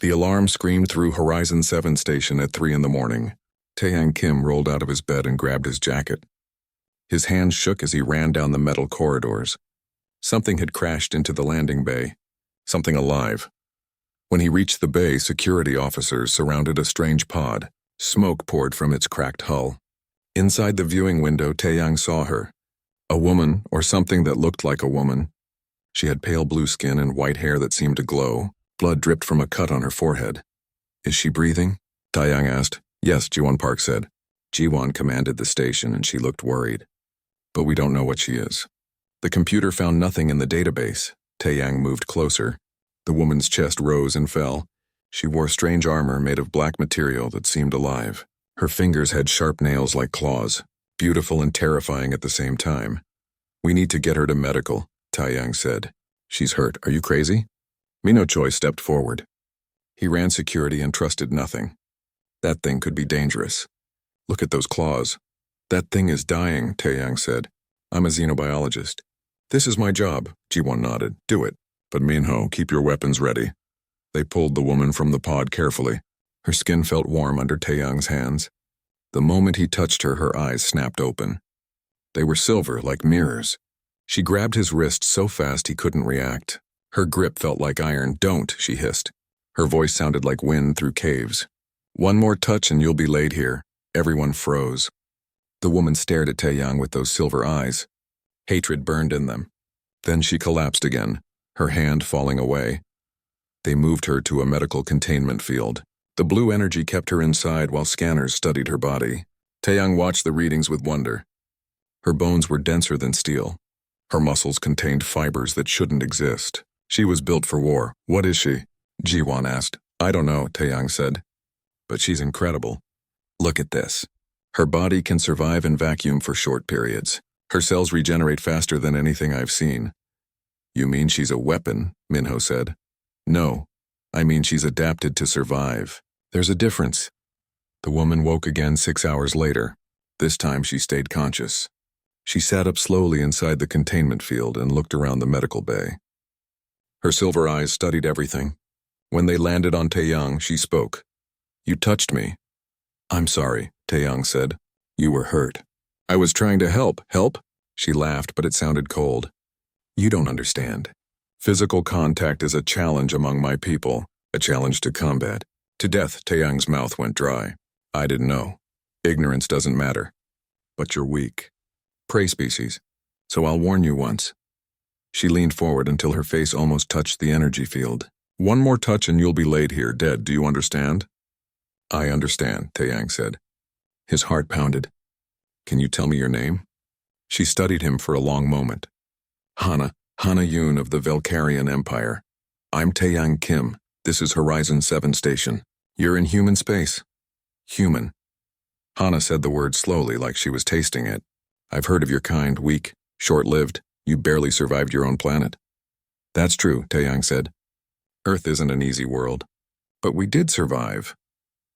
The alarm screamed through Horizon 7 station at 3 in the morning. Taeyang Kim rolled out of his bed and grabbed his jacket. His hands shook as he ran down the metal corridors. Something had crashed into the landing bay. Something alive. When he reached the bay, security officers surrounded a strange pod. Smoke poured from its cracked hull. Inside the viewing window, Taeyang saw her. A woman, or something that looked like a woman. She had pale blue skin and white hair that seemed to glow. Blood dripped from a cut on her forehead. "Is she breathing?" Taeyang asked. "Yes," Jiwon Park said. Jiwon commanded the station and she looked worried. "But we don't know what she is." The computer found nothing in the database. Taeyang moved closer. The woman's chest rose and fell. She wore strange armor made of black material that seemed alive. Her fingers had sharp nails like claws, beautiful and terrifying at the same time. "We need to get her to medical," Taeyang said. "She's hurt. Are you crazy?" Mino Choi stepped forward. He ran security and trusted nothing. That thing could be dangerous. "Look at those claws." "That thing is dying," Taeyang said. "I'm a xenobiologist." "This is my job," Jiwon nodded. "Do it. But Minho, keep your weapons ready." They pulled the woman from the pod carefully. Her skin felt warm under Taeyang's hands. The moment he touched her, her eyes snapped open. They were silver, like mirrors. She grabbed his wrist so fast he couldn't react. Her grip felt like iron. "Don't," she hissed. Her voice sounded like wind through caves. "One more touch and you'll be laid here." Everyone froze. The woman stared at Taeyang with those silver eyes. Hatred burned in them. Then she collapsed again, her hand falling away. They moved her to a medical containment field. The blue energy kept her inside while scanners studied her body. Taeyang watched the readings with wonder. Her bones were denser than steel. Her muscles contained fibers that shouldn't exist. She was built for war. "What is she?" Jiwon asked. "I don't know," Taeyang said. "But she's incredible. Look at this. Her body can survive in vacuum for short periods. Her cells regenerate faster than anything I've seen." "You mean she's a weapon?" Minho said. "No, I mean she's adapted to survive. There's a difference." The woman woke again 6 hours later. This time she stayed conscious. She sat up slowly inside the containment field and looked around the medical bay. Her silver eyes studied everything. When they landed on Taeyang, she spoke. "You touched me." "I'm sorry," Taeyang said. "You were hurt." "I was trying to help." "Help?" She laughed, but it sounded cold. "You don't understand. Physical contact is a challenge among my people, a challenge to combat. To death." Taeyang's mouth went dry. "I didn't know. Ignorance doesn't matter. But you're weak. Prey species. So I'll warn you once." She leaned forward until her face almost touched the energy field. "One more touch and you'll be laid here, dead. Do you understand?" "I understand," Taeyang said. His heart pounded. "Can you tell me your name?" She studied him for a long moment. Hana Yoon of the Velkarian Empire. "I'm Taeyang Kim. This is Horizon 7 station. You're in human space." "Human." Hana said the word slowly like she was tasting it. "I've heard of your kind, weak, short-lived. You barely survived your own planet." "That's true," Taeyang said. "Earth isn't an easy world. But we did survive."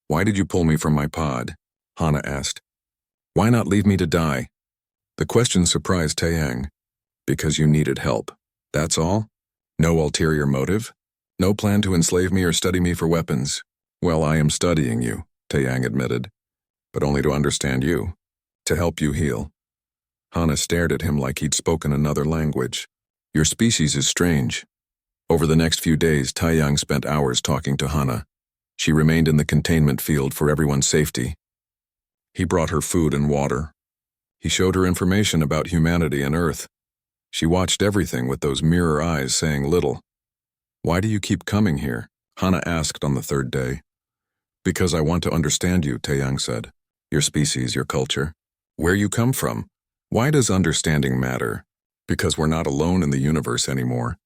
"Why did you pull me from my pod?" Hana asked. "Why not leave me to die?" The question surprised Taeyang. "Because you needed help. That's all? No ulterior motive? No plan to enslave me or study me for weapons?" "Well, I am studying you," Taeyang admitted. "But only to understand you. To help you heal." Hana stared at him like he'd spoken another language. "Your species is strange." Over the next few days, Taeyang spent hours talking to Hana. She remained in the containment field for everyone's safety. He brought her food and water. He showed her information about humanity and Earth. She watched everything with those mirror eyes, saying little. "Why do you keep coming here?" Hana asked on the third day. "Because I want to understand you," Taeyang said. "Your species, your culture. Where you come from. Why does understanding matter? Because we're not alone in the universe anymore.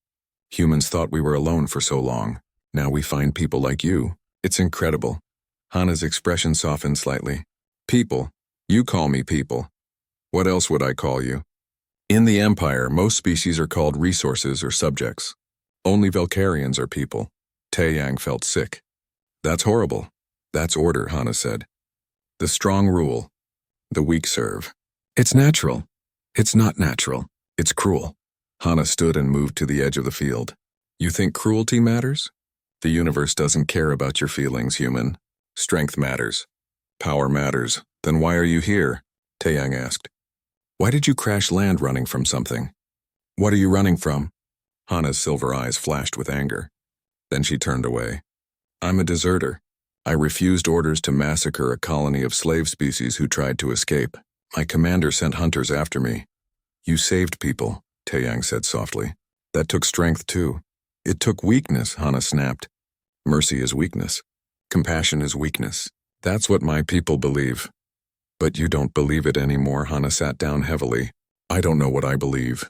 Humans thought we were alone for so long. Now we find people like you. It's incredible." Hana's expression softened slightly. "People? You call me people. What else would I call you?" "In the Empire, most species are called resources or subjects. Only Velkarians are people." Taeyang felt sick. "That's horrible." "That's order," Hana said. "The strong rule. The weak serve. It's natural." "It's not natural. It's cruel." Hana stood and moved to the edge of the field. "You think cruelty matters?" The universe doesn't care about your feelings, human. Strength matters. Power matters. Then why are you here? Taeyang asked. Why did you crash land running from something? What are you running from? Hana's silver eyes flashed with anger. Then she turned away. I'm a deserter. I refused orders to massacre a colony of slave species who tried to escape. My commander sent hunters after me. You saved people, Taeyang said softly. That took strength too. It took weakness, Hana snapped. Mercy is weakness. Compassion is weakness. That's what my people believe. But you don't believe it anymore, Hana sat down heavily. I don't know what I believe.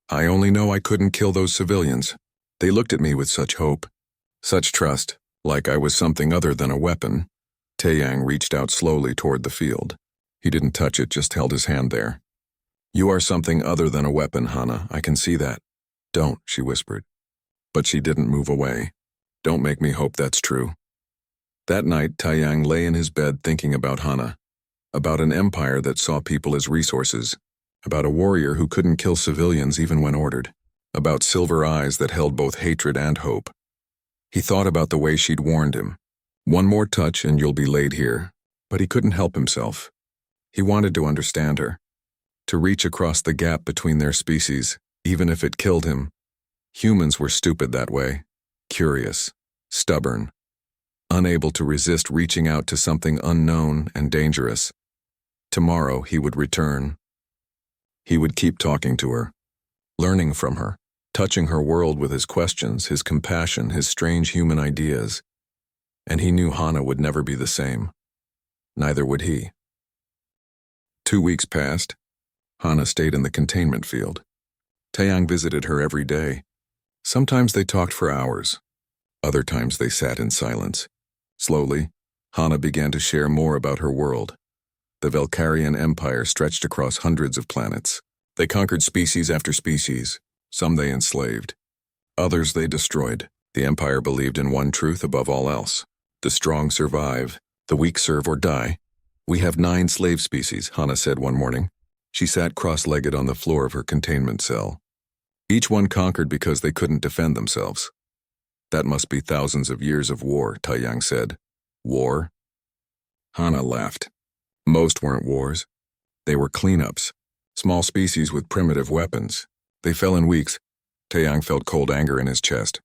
I only know I couldn't kill those civilians. They looked at me with such hope, such trust, like I was something other than a weapon. Taeyang reached out slowly toward the field. He didn't touch it, just held his hand there. You are something other than a weapon, Hana, I can see that. Don't, she whispered. But she didn't move away. Don't make me hope that's true. That night, Taeyang lay in his bed thinking about Hana, about an empire that saw people as resources, about a warrior who couldn't kill civilians even when ordered, about silver eyes that held both hatred and hope. He thought about the way she'd warned him. One more touch and you'll be laid here. But he couldn't help himself. He wanted to understand her, to reach across the gap between their species, even if it killed him. Humans were stupid that way, curious, stubborn, unable to resist reaching out to something unknown and dangerous. Tomorrow he would return. He would keep talking to her, learning from her, touching her world with his questions, his compassion, his strange human ideas. And he knew Hana would never be the same. Neither would he. 2 weeks passed. Hana stayed in the containment field. Taeyang visited her every day. Sometimes they talked for hours. Other times they sat in silence. Slowly, Hana began to share more about her world. The Velkarian Empire stretched across hundreds of planets. They conquered species after species. Some they enslaved. Others they destroyed. The Empire believed in one truth above all else. The strong survive. The weak serve or die. We have 9 slave species, Hana said one morning. She sat cross-legged on the floor of her containment cell. Each one conquered because they couldn't defend themselves. That must be thousands of years of war, Taeyang said. War? Hana laughed. Most weren't wars. They were cleanups. Small species with primitive weapons. They fell in weeks. Taeyang felt cold anger in his chest.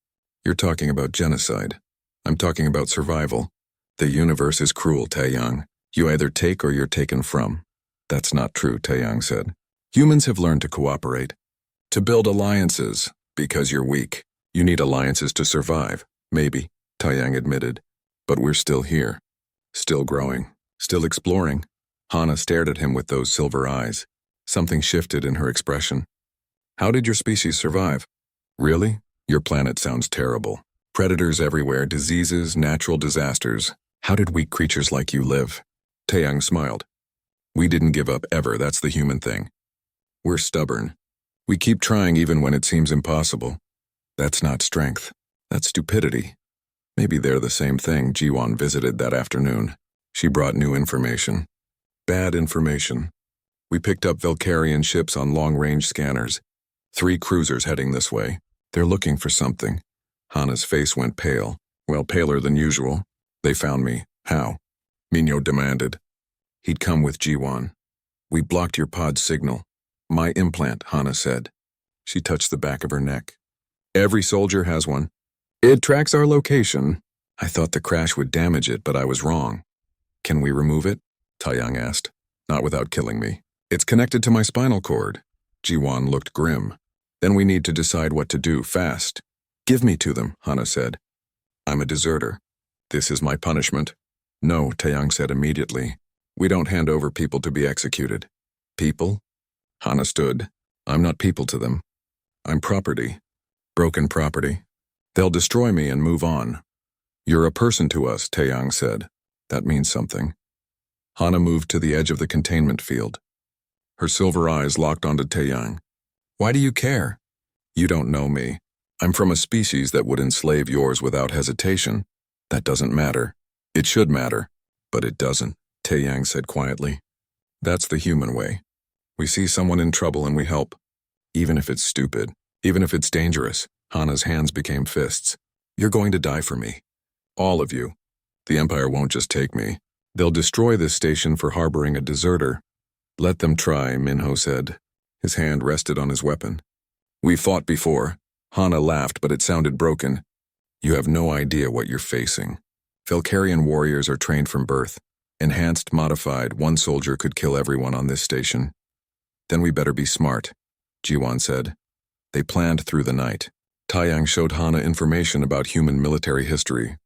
You're talking about genocide. I'm talking about survival. The universe is cruel, Taeyang. You either take or you're taken from. That's not true, Taeyang said. Humans have learned to cooperate, to build alliances, because you're weak. You need alliances to survive, maybe, Taeyang admitted. But we're still here, still growing, still exploring. Hana stared at him with those silver eyes. Something shifted in her expression. How did your species survive? Really? Your planet sounds terrible. Predators everywhere, diseases, natural disasters. How did weak creatures like you live? Taeyang smiled. We didn't give up ever, that's the human thing. We're stubborn. We keep trying even when it seems impossible. That's not strength. That's stupidity. Maybe they're the same thing. Jiwon visited that afternoon. She brought new information. Bad information. We picked up Velkarian ships on long-range scanners. 3 cruisers heading this way. They're looking for something. Hana's face went pale. Well, paler than usual. They found me. How? Minho demanded. He'd come with Jiwon. We blocked your pod signal. My implant, Hana said. She touched the back of her neck. Every soldier has one. It tracks our location. I thought the crash would damage it, but I was wrong. Can we remove it? Taeyang asked. Not without killing me. It's connected to my spinal cord. Jiwon looked grim. Then we need to decide what to do, fast. Give me to them, Hana said. I'm a deserter. This is my punishment. No, Taeyang said immediately. We don't hand over people to be executed. People? Hana stood. I'm not people to them. I'm property. Broken property. They'll destroy me and move on. You're a person to us, Taeyang said. That means something. Hana moved to the edge of the containment field. Her silver eyes locked onto Taeyang. Why do you care? You don't know me. I'm from a species that would enslave yours without hesitation. That doesn't matter. It should matter, but it doesn't, Taeyang said quietly. That's the human way. We see someone in trouble and we help. Even if it's stupid, even if it's dangerous. Hana's hands became fists. You're going to die for me. All of you. The Empire won't just take me. They'll destroy this station for harboring a deserter. Let them try, Minho said. His hand rested on his weapon. We fought before. Hana laughed, but it sounded broken. You have no idea what you're facing. Valkyrian warriors are trained from birth. Enhanced, modified, one soldier could kill everyone on this station. Then we better be smart, Jiwan said. They planned through the night. Taiyang showed Hana information about human military history.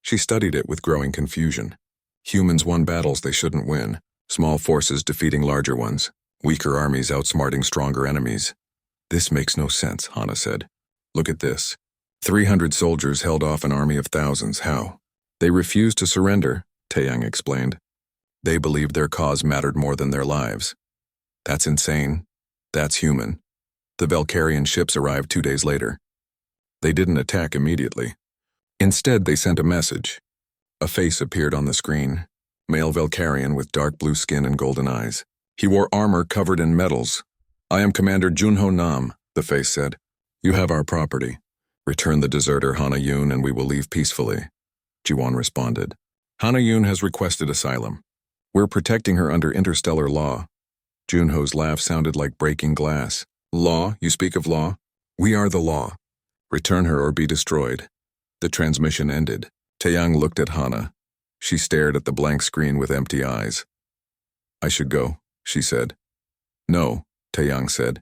She studied it with growing confusion. Humans won battles they shouldn't win, small forces defeating larger ones, weaker armies outsmarting stronger enemies. This makes no sense, Hana said. Look at this. 300 soldiers held off an army of thousands. How? They refused to surrender, Taiyang explained. They believed their cause mattered more than their lives. That's insane. That's human. The Valkyrian ships arrived 2 days later. They didn't attack immediately. Instead, they sent a message. A face appeared on the screen. Male Valkyrian with dark blue skin and golden eyes. He wore armor covered in metals. I am Commander Junho Nam, the face said. You have our property. Return the deserter Hana Yun and we will leave peacefully. Jiwan responded. Hana Yun has requested asylum. We're protecting her under interstellar law. Junho's laugh sounded like breaking glass. Law? You speak of law? We are the law. Return her or be destroyed. The transmission ended. Taiyang looked at Hana. She stared at the blank screen with empty eyes. I should go, she said. No, Taiyang said.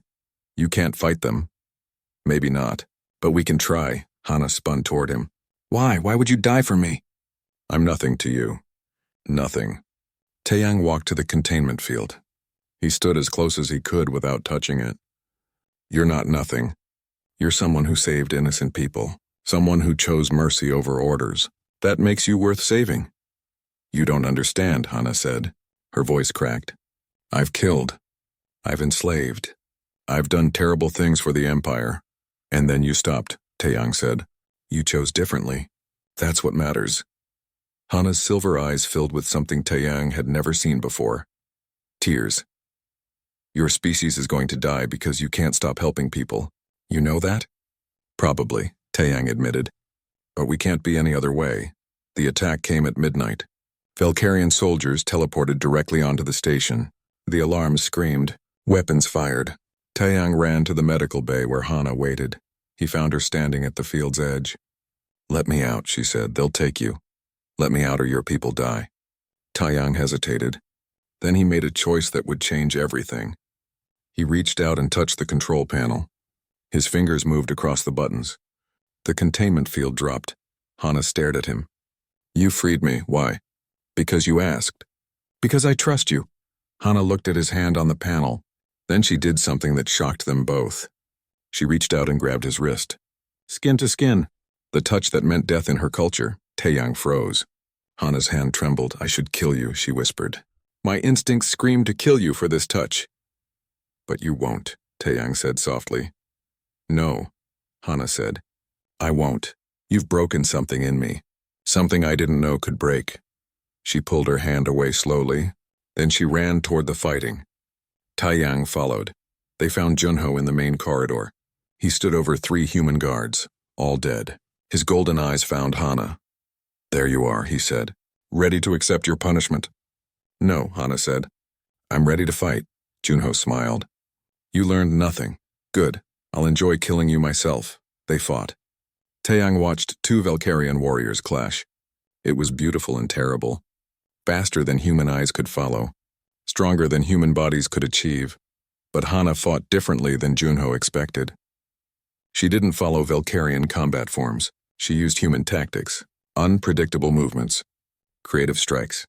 You can't fight them. Maybe not, but we can try. Hana spun toward him. Why? Why would you die for me? I'm nothing to you. Nothing. Taiyang walked to the containment field. He stood as close as he could without touching it. You're not nothing. You're someone who saved innocent people. Someone who chose mercy over orders. That makes you worth saving. You don't understand, Hana said. Her voice cracked. I've killed. I've enslaved. I've done terrible things for the Empire. And then you stopped, Taiyang said. You chose differently. That's what matters. Hana's silver eyes filled with something Taiyang had never seen before. Tears. Your species is going to die because you can't stop helping people. You know that? Probably, Taiyang admitted. But we can't be any other way. The attack came at midnight. Valkyrian soldiers teleported directly onto the station. The alarm screamed. Weapons fired. Taiyang ran to the medical bay where Hana waited. He found her standing at the field's edge. Let me out, she said. They'll take you. Let me out or your people die. Taiyang hesitated. Then he made a choice that would change everything. He reached out and touched the control panel. His fingers moved across the buttons. The containment field dropped. Hana stared at him. You freed me. Why? Because you asked. Because I trust you. Hana looked at his hand on the panel. Then she did something that shocked them both. She reached out and grabbed his wrist. Skin to skin. The touch that meant death in her culture. Taiyang froze. Hana's hand trembled. I should kill you, she whispered. My instincts screamed to kill you for this touch. But you won't, Taiyang said softly. No, Hana said. I won't. You've broken something in me. Something I didn't know could break. She pulled her hand away slowly. Then she ran toward the fighting. Taiyang followed. They found Junho in the main corridor. He stood over 3 human guards, all dead. His golden eyes found Hana. There you are, he said. Ready to accept your punishment? No, Hana said. I'm ready to fight. Junho smiled. You learned nothing. Good. I'll enjoy killing you myself. They fought. Taiyang watched 2 Valkyrian warriors clash. It was beautiful and terrible. Faster than human eyes could follow. Stronger than human bodies could achieve. But Hana fought differently than Junho expected. She didn't follow Valkyrian combat forms. She used human tactics, unpredictable movements, creative strikes.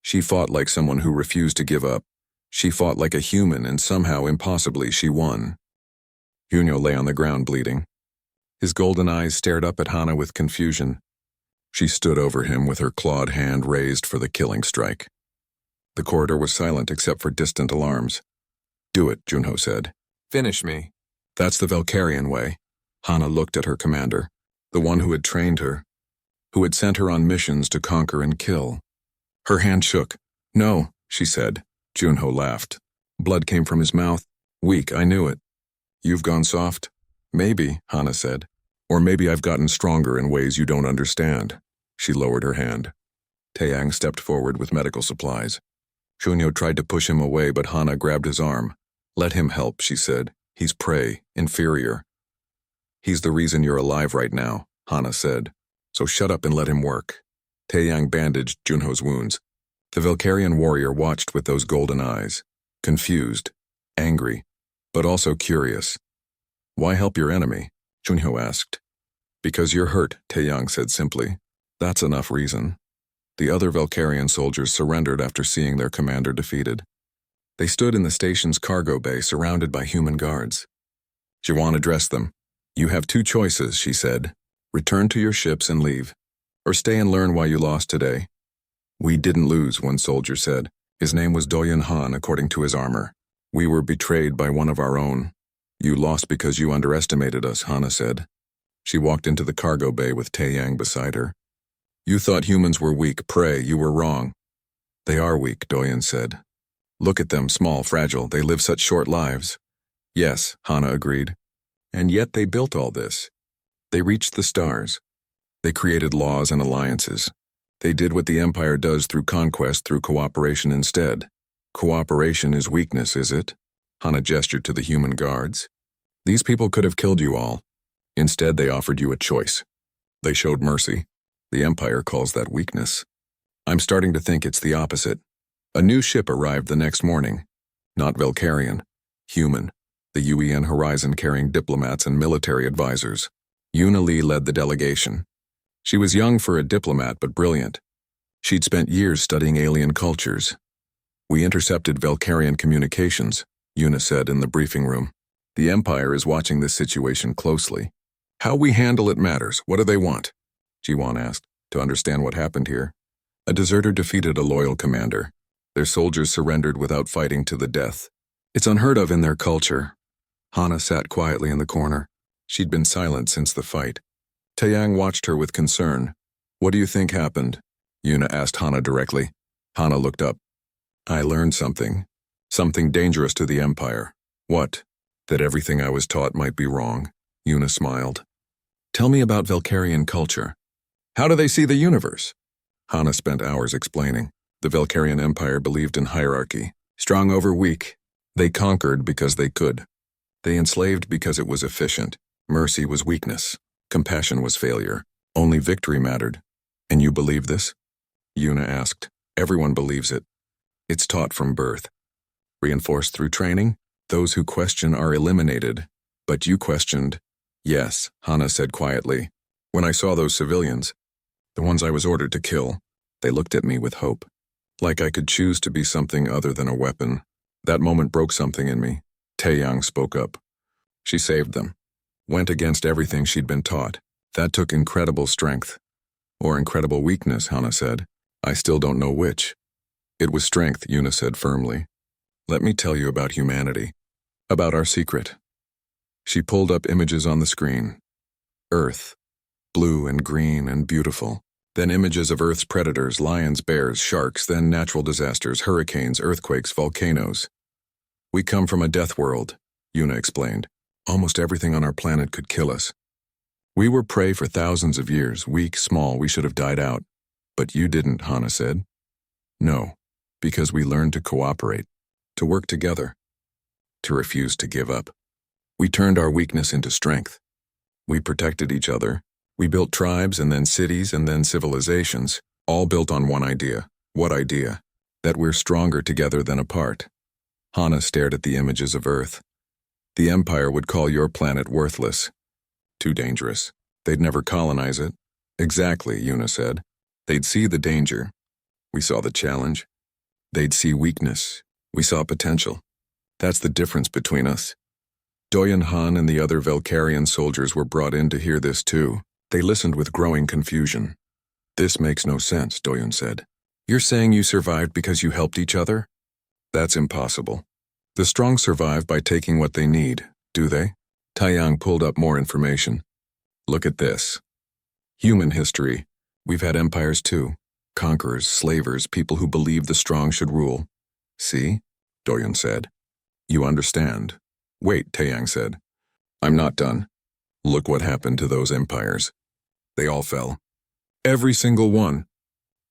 She fought like someone who refused to give up. She fought like a human and somehow, impossibly, she won. Junho lay on the ground bleeding. His golden eyes stared up at Hana with confusion. She stood over him with her clawed hand raised for the killing strike. The corridor was silent except for distant alarms. Do it, Junho said. Finish me. That's the Valkyrian way. Hana looked at her commander, the one who had trained her, who had sent her on missions to conquer and kill. Her hand shook. No, she said. Junho laughed. Blood came from his mouth. Weak, I knew it. You've gone soft? Maybe, Hana said. Or maybe I've gotten stronger in ways you don't understand. She lowered her hand. Taeyang stepped forward with medical supplies. Shunyo tried to push him away, but Hana grabbed his arm. Let him help, she said. He's prey, inferior. He's the reason you're alive right now, Hana said. So shut up and let him work. Taeyang bandaged Junho's wounds. The Valkyrian warrior watched with those golden eyes. Confused, angry, but also curious. Why help your enemy? Junho asked. Because you're hurt, Taeyang said simply. That's enough reason. The other Valkyrian soldiers surrendered after seeing their commander defeated. They stood in the station's cargo bay surrounded by human guards. Jiwan addressed them. You have two choices, she said. Return to your ships and leave. Or stay and learn why you lost today. We didn't lose, one soldier said. His name was Doyen Han, according to his armor. We were betrayed by one of our own. You lost because you underestimated us, Hana said. She walked into the cargo bay with Taeyang beside her. You thought humans were weak, prey, you were wrong. They are weak, Doyen said. Look at them, small, fragile, they live such short lives. Yes, Hana agreed. And yet they built all this. They reached the stars. They created laws and alliances. They did what the Empire does through conquest, through cooperation instead. Cooperation is weakness, is it? Hana gestured to the human guards. These people could have killed you all. Instead, they offered you a choice. They showed mercy. The Empire calls that weakness. I'm starting to think it's the opposite. A new ship arrived the next morning. Not Valkyrian. Human. The UEN Horizon carrying diplomats and military advisors. Yuna Lee led the delegation. She was young for a diplomat, but brilliant. She'd spent years studying alien cultures. We intercepted Valkyrian communications, Yuna said in the briefing room. The Empire is watching this situation closely. How we handle it matters. What do they want? Jiwan asked, to understand what happened here. A deserter defeated a loyal commander. Their soldiers surrendered without fighting to the death. It's unheard of in their culture. Hana sat quietly in the corner. She'd been silent since the fight. Taeyang watched her with concern. What do you think happened? Yuna asked Hana directly. Hana looked up. I learned something. Something dangerous to the Empire. What? That everything I was taught might be wrong. Yuna smiled. Tell me about Valkyrian culture. How do they see the universe? Hana spent hours explaining. The Valkyrian Empire believed in hierarchy. Strong over weak. They conquered because they could. They enslaved because it was efficient. Mercy was weakness. Compassion was failure. Only victory mattered. And you believe this? Yuna asked. Everyone believes it. It's taught from birth. Reinforced through training, those who question are eliminated. But you questioned. Yes, Hana said quietly. When I saw those civilians, the ones I was ordered to kill, they looked at me with hope. Like I could choose to be something other than a weapon. That moment broke something in me. Taeyang spoke up. She saved them. Went against everything she'd been taught. That took incredible strength. Or incredible weakness, Hana said. I still don't know which. It was strength, Yuna said firmly. Let me tell you about humanity. About our secret. She pulled up images on the screen. Earth. Blue and green and beautiful. Then images of Earth's predators, lions, bears, sharks, then natural disasters, hurricanes, earthquakes, volcanoes. We come from a death world, Yuna explained. Almost everything on our planet could kill us. We were prey for thousands of years, weak, small, we should have died out. But you didn't, Hana said. No, because we learned to cooperate, to work together, to refuse to give up. We turned our weakness into strength. We protected each other. We built tribes and then cities and then civilizations, all built on one idea. What idea? That we're stronger together than apart. Hana stared at the images of Earth. The Empire would call your planet worthless. Too dangerous. They'd never colonize it. Exactly, Yuna said. They'd see the danger. We saw the challenge. They'd see weakness. We saw potential. That's the difference between us. Doyen Han and the other Valkyrian soldiers were brought in to hear this too. They listened with growing confusion. This makes no sense, Doyen said. You're saying you survived because you helped each other? That's impossible. The strong survive by taking what they need, do they? Taeyang pulled up more information. Look at this. Human history. We've had empires too. Conquerors, slavers, people who believe the strong should rule. See? Doyen said. You understand. Wait, Taeyang said. I'm not done. Look what happened to those empires. They all fell. Every single one.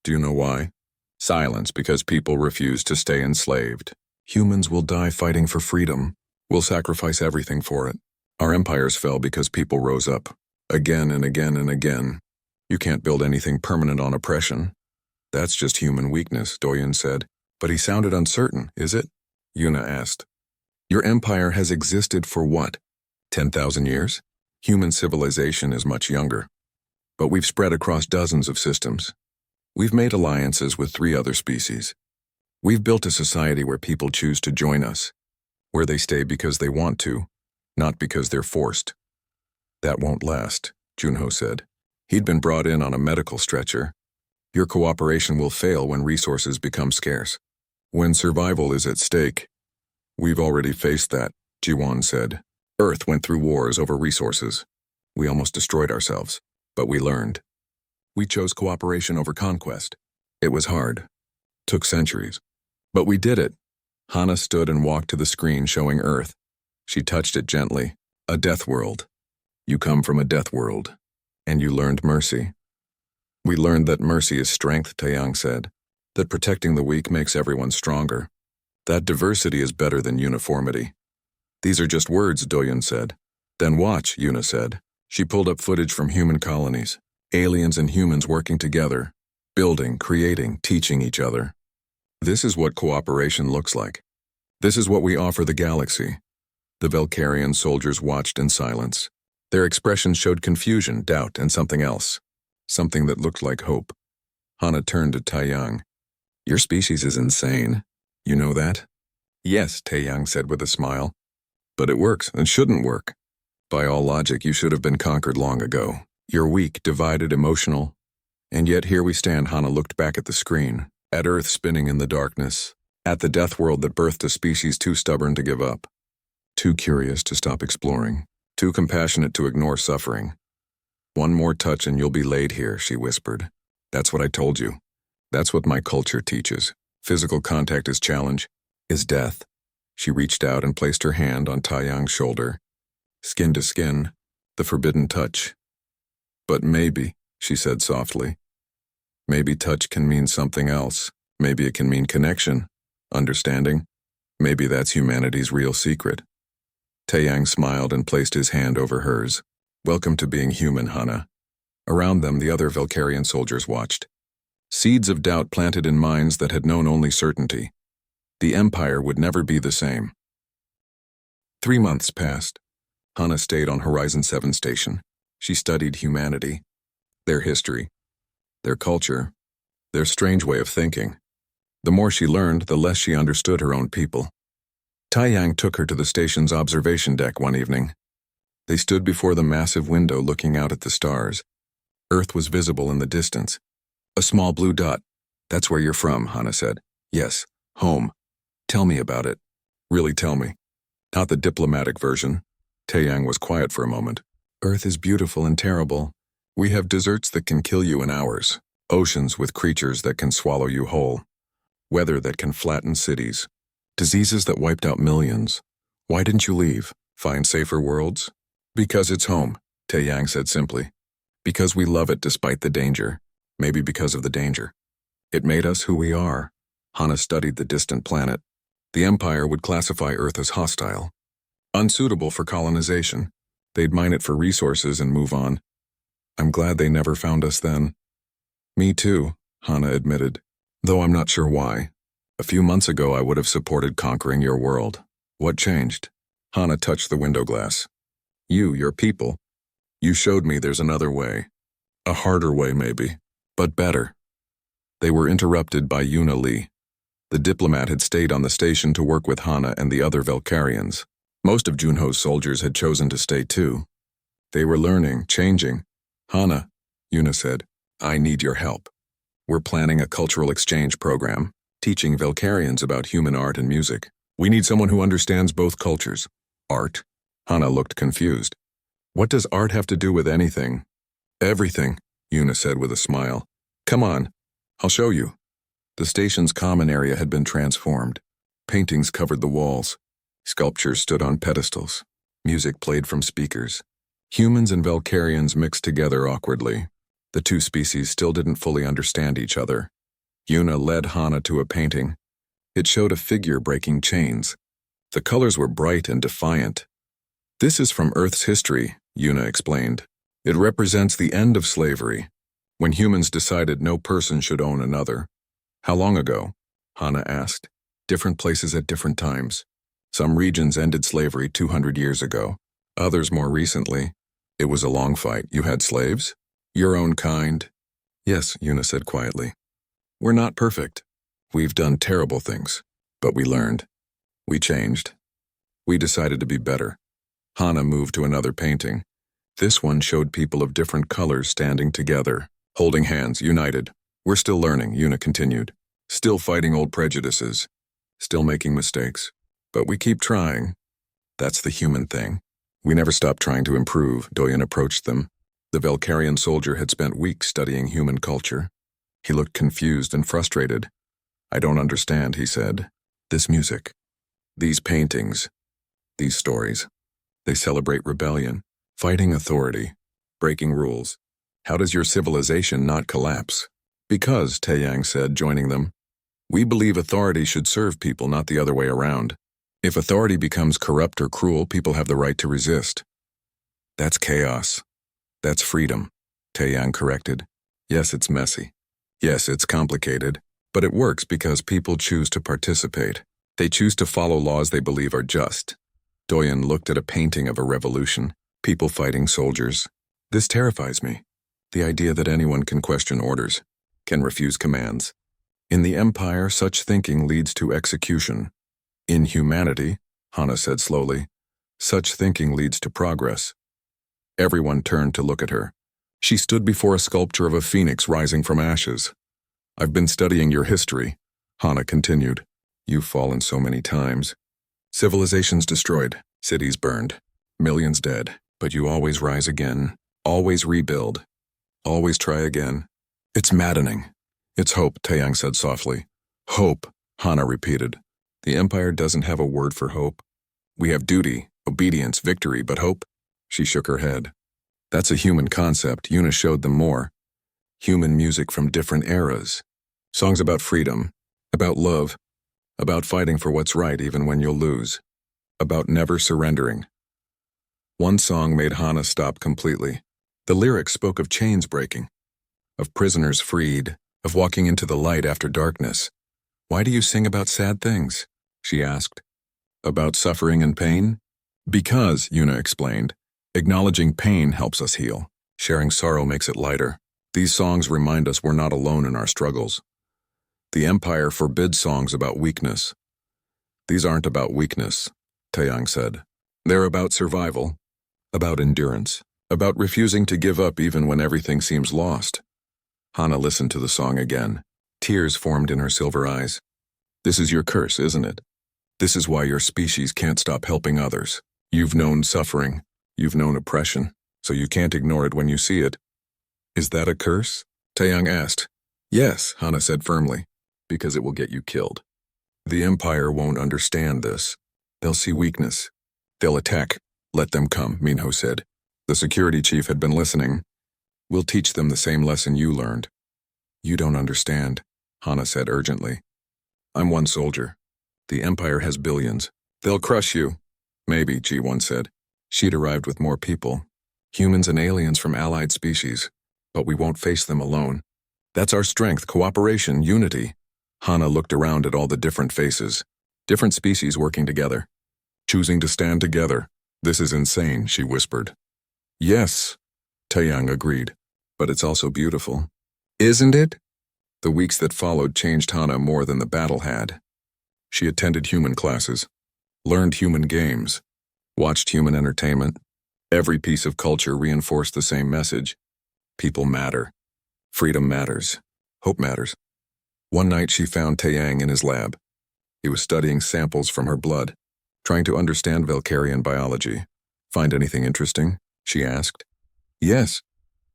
Do you know why? Silence, because people refuse to stay enslaved. Humans will die fighting for freedom. We'll sacrifice everything for it. Our empires fell because people rose up. Again and again and again. You can't build anything permanent on oppression. That's just human weakness, Doyen said. But he sounded uncertain, is it? Yuna asked. Your empire has existed for what? 10,000 years? Human civilization is much younger. But we've spread across dozens of systems. We've made alliances with 3 other species. We've built a society where people choose to join us, where they stay because they want to, not because they're forced. That won't last, Junho said. He'd been brought in on a medical stretcher. Your cooperation will fail when resources become scarce. When survival is at stake. We've already faced that, Jiwon said. Earth went through wars over resources. We almost destroyed ourselves, but we learned. We chose cooperation over conquest. It was hard. Took centuries. But we did it. Hana stood and walked to the screen showing Earth. She touched it gently. A death world. You come from a death world. And you learned mercy. We learned that mercy is strength, Taeyang said. That protecting the weak makes everyone stronger. That diversity is better than uniformity. These are just words, Doyen said. Then watch, Yuna said. She pulled up footage from human colonies. Aliens and humans working together. Building, creating, teaching each other. This is what cooperation looks like. This is what we offer the galaxy. The Valkyrian soldiers watched in silence. Their expressions showed confusion, doubt, and something else. Something that looked like hope. Hana turned to Taeyang. Your species is insane. You know that? Yes, Taeyang said with a smile. But it works and shouldn't work. By all logic, you should have been conquered long ago. You're weak, divided, emotional. And yet here we stand. Hana looked back at the screen, at Earth spinning in the darkness, at the death world that birthed a species too stubborn to give up, too curious to stop exploring, too compassionate to ignore suffering. One more touch and you'll be laid here, she whispered. That's what I told you. That's what my culture teaches. Physical contact is challenge, is death. She reached out and placed her hand on Taeyang's shoulder. Skin to skin, the forbidden touch. But maybe, she said softly. Maybe touch can mean something else. Maybe it can mean connection, understanding. Maybe that's humanity's real secret. Taeyang smiled and placed his hand over hers. Welcome to being human, Hana. Around them, the other Valkyrian soldiers watched. Seeds of doubt planted in minds that had known only certainty. The Empire would never be the same. 3 months passed. Hana stayed on Horizon 7 station. She studied humanity, their history, their culture, their strange way of thinking. The more she learned, the less she understood her own people. Taeyang took her to the station's observation deck one evening. They stood before the massive window looking out at the stars. Earth was visible in the distance. A small blue dot. That's where you're from, Hana said. Yes, home. Tell me about it. Really tell me. Not the diplomatic version. Taeyang was quiet for a moment. Earth is beautiful and terrible. We have deserts that can kill you in hours. Oceans with creatures that can swallow you whole. Weather that can flatten cities. Diseases that wiped out millions. Why didn't you leave? Find safer worlds? Because it's home, Taeyang said simply. Because we love it despite the danger. Maybe because of the danger. It made us who we are. Hana studied the distant planet. The Empire would classify Earth as hostile. Unsuitable for colonization. They'd mine it for resources and move on. I'm glad they never found us then. Me too, Hana admitted. Though I'm not sure why. A few months ago I would have supported conquering your world. What changed? Hana touched the window glass. You, your people. You showed me there's another way. A harder way maybe, but better. They were interrupted by Yuna Lee. The diplomat had stayed on the station to work with Hana and the other Valkyrians. Most of Junho's soldiers had chosen to stay too. They were learning, changing. Hana, Yuna said, I need your help. We're planning a cultural exchange program, teaching Valkyrians about human art and music. We need someone who understands both cultures. Art? Hana looked confused. What does art have to do with anything? Everything, Yuna said with a smile. Come on, I'll show you. The station's common area had been transformed. Paintings covered the walls. Sculptures stood on pedestals. Music played from speakers. Humans and Valkyrians mixed together awkwardly. The two species still didn't fully understand each other. Yuna led Hana to a painting. It showed a figure breaking chains. The colors were bright and defiant. "This is from Earth's history," Yuna explained. "It represents the end of slavery, when humans decided no person should own another." "How long ago?" Hana asked. "Different places at different times. Some regions ended slavery 200 years ago, others more recently. It was a long fight. You had slaves? Your own kind?" "Yes," Yuna said quietly. "We're not perfect. We've done terrible things, but we learned. We changed. We decided to be better." Hana moved to another painting. This one showed people of different colors standing together, holding hands, united. "We're still learning," Yuna continued. "Still fighting old prejudices. Still making mistakes. But we keep trying. That's the human thing. We never stop trying to improve." Doyen approached them. The Valkyrian soldier had spent weeks studying human culture. He looked confused and frustrated. "I don't understand," he said. "This music, these paintings, these stories. They celebrate rebellion, fighting authority, breaking rules. How does your civilization not collapse?" "Because," Taeyang said, joining them, "we believe authority should serve people, not the other way around. If authority becomes corrupt or cruel, people have the right to resist." "That's chaos. That's freedom," Taeyang corrected. "Yes, it's messy. Yes, it's complicated. But it works because people choose to participate. They choose to follow laws they believe are just." Doyen looked at a painting of a revolution, people fighting soldiers. "This terrifies me. The idea that anyone can question orders, can refuse commands. In the Empire, such thinking leads to execution. In humanity," Hana said slowly, "such thinking leads to progress." Everyone turned to look at her. She stood before a sculpture of a phoenix rising from ashes. "I've been studying your history," Hana continued. "You've fallen so many times. Civilizations destroyed, cities burned, millions dead, but you always rise again, always rebuild, always try again. It's maddening." "It's hope," Taeyang said softly. "Hope," Hana repeated. "The Empire doesn't have a word for hope. We have duty, obedience, victory, but hope?" She shook her head. "That's a human concept." Yuna showed them more. Human music from different eras. Songs about freedom, about love, about fighting for what's right even when you'll lose, about never surrendering. One song made Hana stop completely. The lyrics spoke of chains breaking, of prisoners freed, of walking into the light after darkness. "Why do you sing about sad things?" she asked. "About suffering and pain?" "Because," Yuna explained, "acknowledging pain helps us heal. Sharing sorrow makes it lighter. These songs remind us we're not alone in our struggles. The Empire forbids songs about weakness." "These aren't about weakness," Taeyang said. "They're about survival, about endurance, about refusing to give up even when everything seems lost." Hana listened to the song again. Tears formed in her silver eyes. "This is your curse, isn't it? This is why your species can't stop helping others. You've known suffering, you've known oppression, so you can't ignore it when you see it." "Is that a curse?" Taeyang asked. "Yes," Hana said firmly, "because it will get you killed. The Empire won't understand this. They'll see weakness. They'll attack. Let them come," Minho said. The security chief had been listening. "We'll teach them the same lesson you learned." "You don't understand," Hana said urgently. "I'm one soldier. The Empire has billions. They'll crush you." "Maybe," G1 said. She'd arrived with more people, humans and aliens from allied species, but we won't face them alone. That's our strength, cooperation, unity. Hana looked around at all the different faces, different species working together, choosing to stand together. "This is insane," she whispered. "Yes," Taeyang agreed, "but it's also beautiful." "Isn't it?" The weeks that followed changed Hana more than the battle had. She attended human classes, learned human games, watched human entertainment. Every piece of culture reinforced the same message. People matter. Freedom matters. Hope matters. One night she found Taeyang in his lab. He was studying samples from her blood, trying to understand Valkyrian biology. "Find anything interesting?" she asked. "Yes,"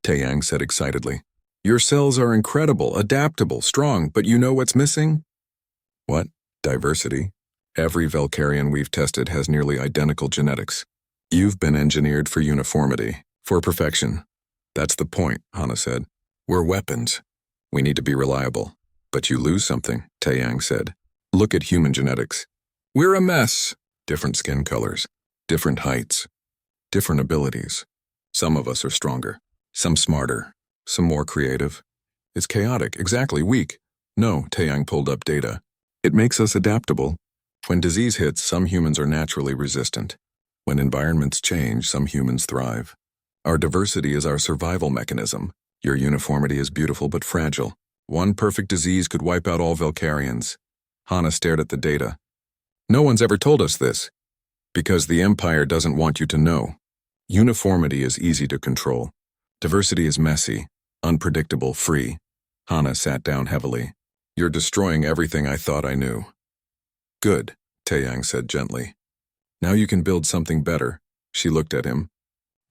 Taeyang said excitedly. "Your cells are incredible, adaptable, strong, but you know what's missing?" "What?" "Diversity. Every Valkyrian we've tested has nearly identical genetics. You've been engineered for uniformity, for perfection. That's the point, Hana said. We're weapons. We need to be reliable. But you lose something, Taeyang said. Look at human genetics. We're a mess. Different skin colors, different heights, different abilities. Some of us are stronger, some smarter, some more creative. It's chaotic, exactly, weak. No, Taeyang pulled up data. It makes us adaptable. When disease hits, some humans are naturally resistant. When environments change, some humans thrive. Our diversity is our survival mechanism. Your uniformity is beautiful but fragile. One perfect disease could wipe out all Valkyrians. Hana stared at the data. No one's ever told us this. Because the Empire doesn't want you to know. Uniformity is easy to control. Diversity is messy, unpredictable, free. Hana sat down heavily. You're destroying everything I thought I knew. Good, Taeyang said gently. Now you can build something better. She looked at him.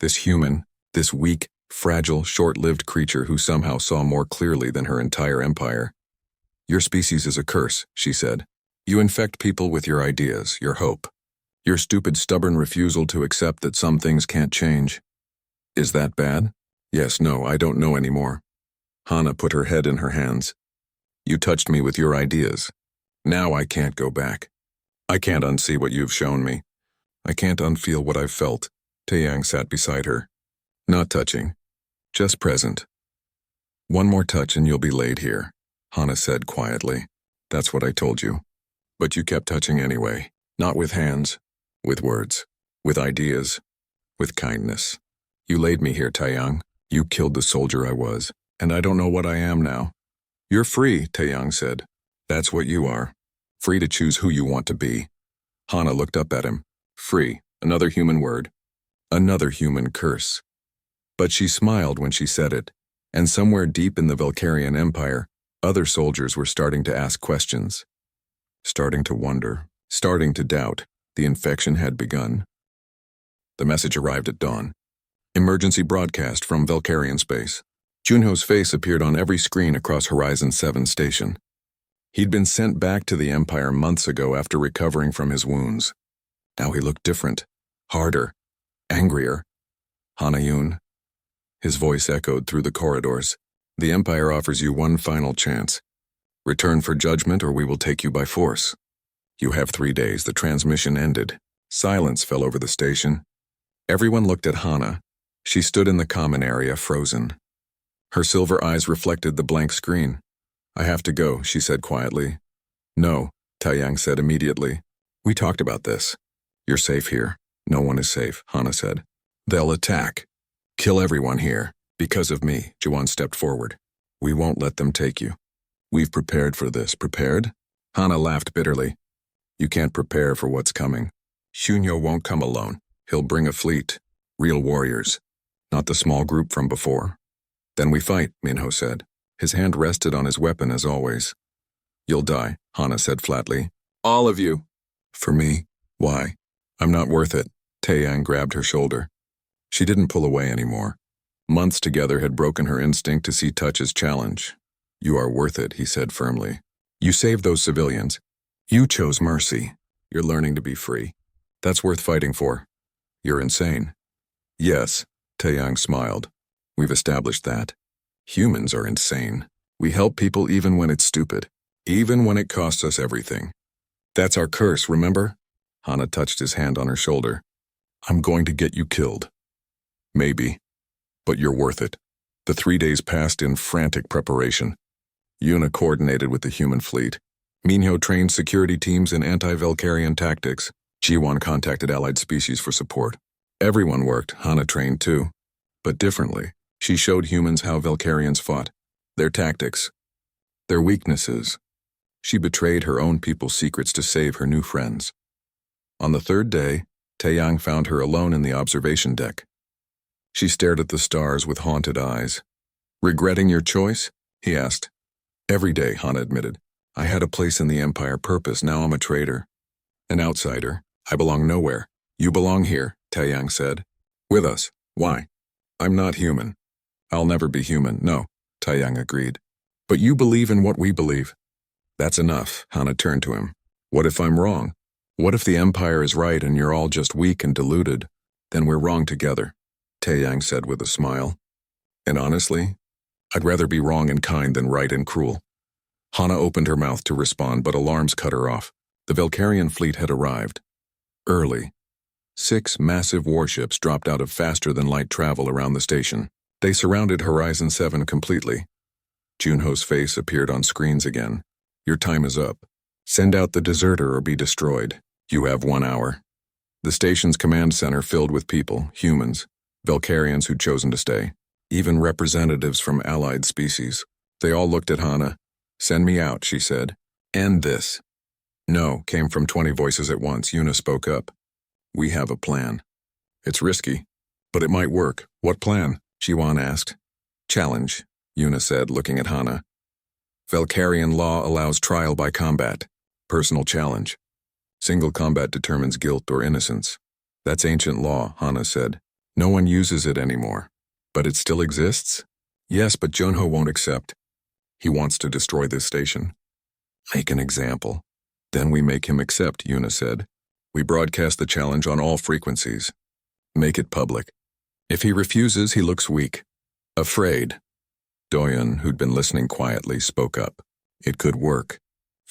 This human, this weak, fragile, short-lived creature who somehow saw more clearly than her entire empire. Your species is a curse, she said. You infect people with your ideas, your hope. Your stupid, stubborn refusal to accept that some things can't change. Is that bad? Yes, no, I don't know anymore. Hana put her head in her hands. You touched me with your ideas. Now I can't go back. I can't unsee what you've shown me. I can't unfeel what I've felt. Taeyang sat beside her. Not touching. Just present. One more touch and you'll be laid here, Hana said quietly. That's what I told you. But you kept touching anyway. Not with hands. With words. With ideas. With kindness. You laid me here, Taeyang. You killed the soldier I was. And I don't know what I am now. You're free, Taeyang said. That's what you are. Free to choose who you want to be. Hana looked up at him. Free. Another human word. Another human curse. But she smiled when she said it, and somewhere deep in the Valkyrian Empire, other soldiers were starting to ask questions. Starting to wonder, starting to doubt. The infection had begun. The message arrived at dawn. Emergency broadcast from Valkyrian space. Junho's face appeared on every screen across Horizon 7 station. He'd been sent back to the Empire months ago after recovering from his wounds. Now he looked different, harder, angrier. Hana-yun. His voice echoed through the corridors. The Empire offers you one final chance. Return for judgment or we will take you by force. You have 3 days. The transmission ended. Silence fell over the station. Everyone looked at Hana. She stood in the common area, frozen. Her silver eyes reflected the blank screen. I have to go, she said quietly. No, Taeyang said immediately. We talked about this. You're safe here. No one is safe, Hana said. They'll attack. Kill everyone here. Because of me, Juan stepped forward. We won't let them take you. We've prepared for this. Prepared? Hana laughed bitterly. You can't prepare for what's coming. Shunyo won't come alone. He'll bring a fleet. Real warriors. Not the small group from before. Then we fight, Minho said. His hand rested on his weapon as always. You'll die, Hana said flatly. All of you. For me? Why? I'm not worth it. Taeyang grabbed her shoulder. She didn't pull away anymore. Months together had broken her instinct to see touch as challenge. You are worth it, he said firmly. You saved those civilians. You chose mercy. You're learning to be free. That's worth fighting for. You're insane. Yes, Taeyang smiled. We've established that. Humans are insane. We help people even when it's stupid. Even when it costs us everything. That's our curse, remember? Hana touched his hand on her shoulder. I'm going to get you killed. Maybe. But you're worth it. The 3 days passed in frantic preparation. Yuna coordinated with the human fleet. Minho trained security teams in anti-Valkyrian tactics. Jiwon contacted allied species for support. Everyone worked, Hana trained too. But differently. She showed humans how Valkyrians fought. Their tactics. Their weaknesses. She betrayed her own people's secrets to save her new friends. On the 3rd day, Taeyang found her alone in the observation deck. She stared at the stars with haunted eyes. Regretting your choice? He asked. Every day, Hana admitted. I had a place in the Empire purpose, now I'm a traitor. An outsider. I belong nowhere. You belong here, Taeyang said. With us. Why? I'm not human. I'll never be human, no, Taeyang agreed. But you believe in what we believe. That's enough, Hana turned to him. What if I'm wrong? What if the Empire is right and you're all just weak and deluded? Then we're wrong together, Taeyang said with a smile. And honestly, I'd rather be wrong and kind than right and cruel. Hana opened her mouth to respond, but alarms cut her off. The Valkyrian fleet had arrived. Early. 6 massive warships dropped out of faster-than-light travel around the station. They surrounded Horizon 7 completely. Junho's face appeared on screens again. Your time is up. Send out the deserter or be destroyed. You have 1 hour. The station's command center filled with people, humans, Valkyrians who'd chosen to stay, even representatives from allied species. They all looked at Hana. Send me out, she said. End this. No, came from 20 voices at once. Yuna spoke up. We have a plan. It's risky, but it might work. What plan? Jiwan asked. Challenge, Yuna said, looking at Hana. Valkyrian law allows trial by combat. Personal challenge. Single combat determines guilt or innocence. That's ancient law, Hana said. No one uses it anymore. But it still exists? Yes, but Junho won't accept. He wants to destroy this station. Make an example. Then we make him accept, Yuna said. We broadcast the challenge on all frequencies. Make it public. If he refuses, he looks weak. Afraid. Doyen, who'd been listening quietly, spoke up. It could work.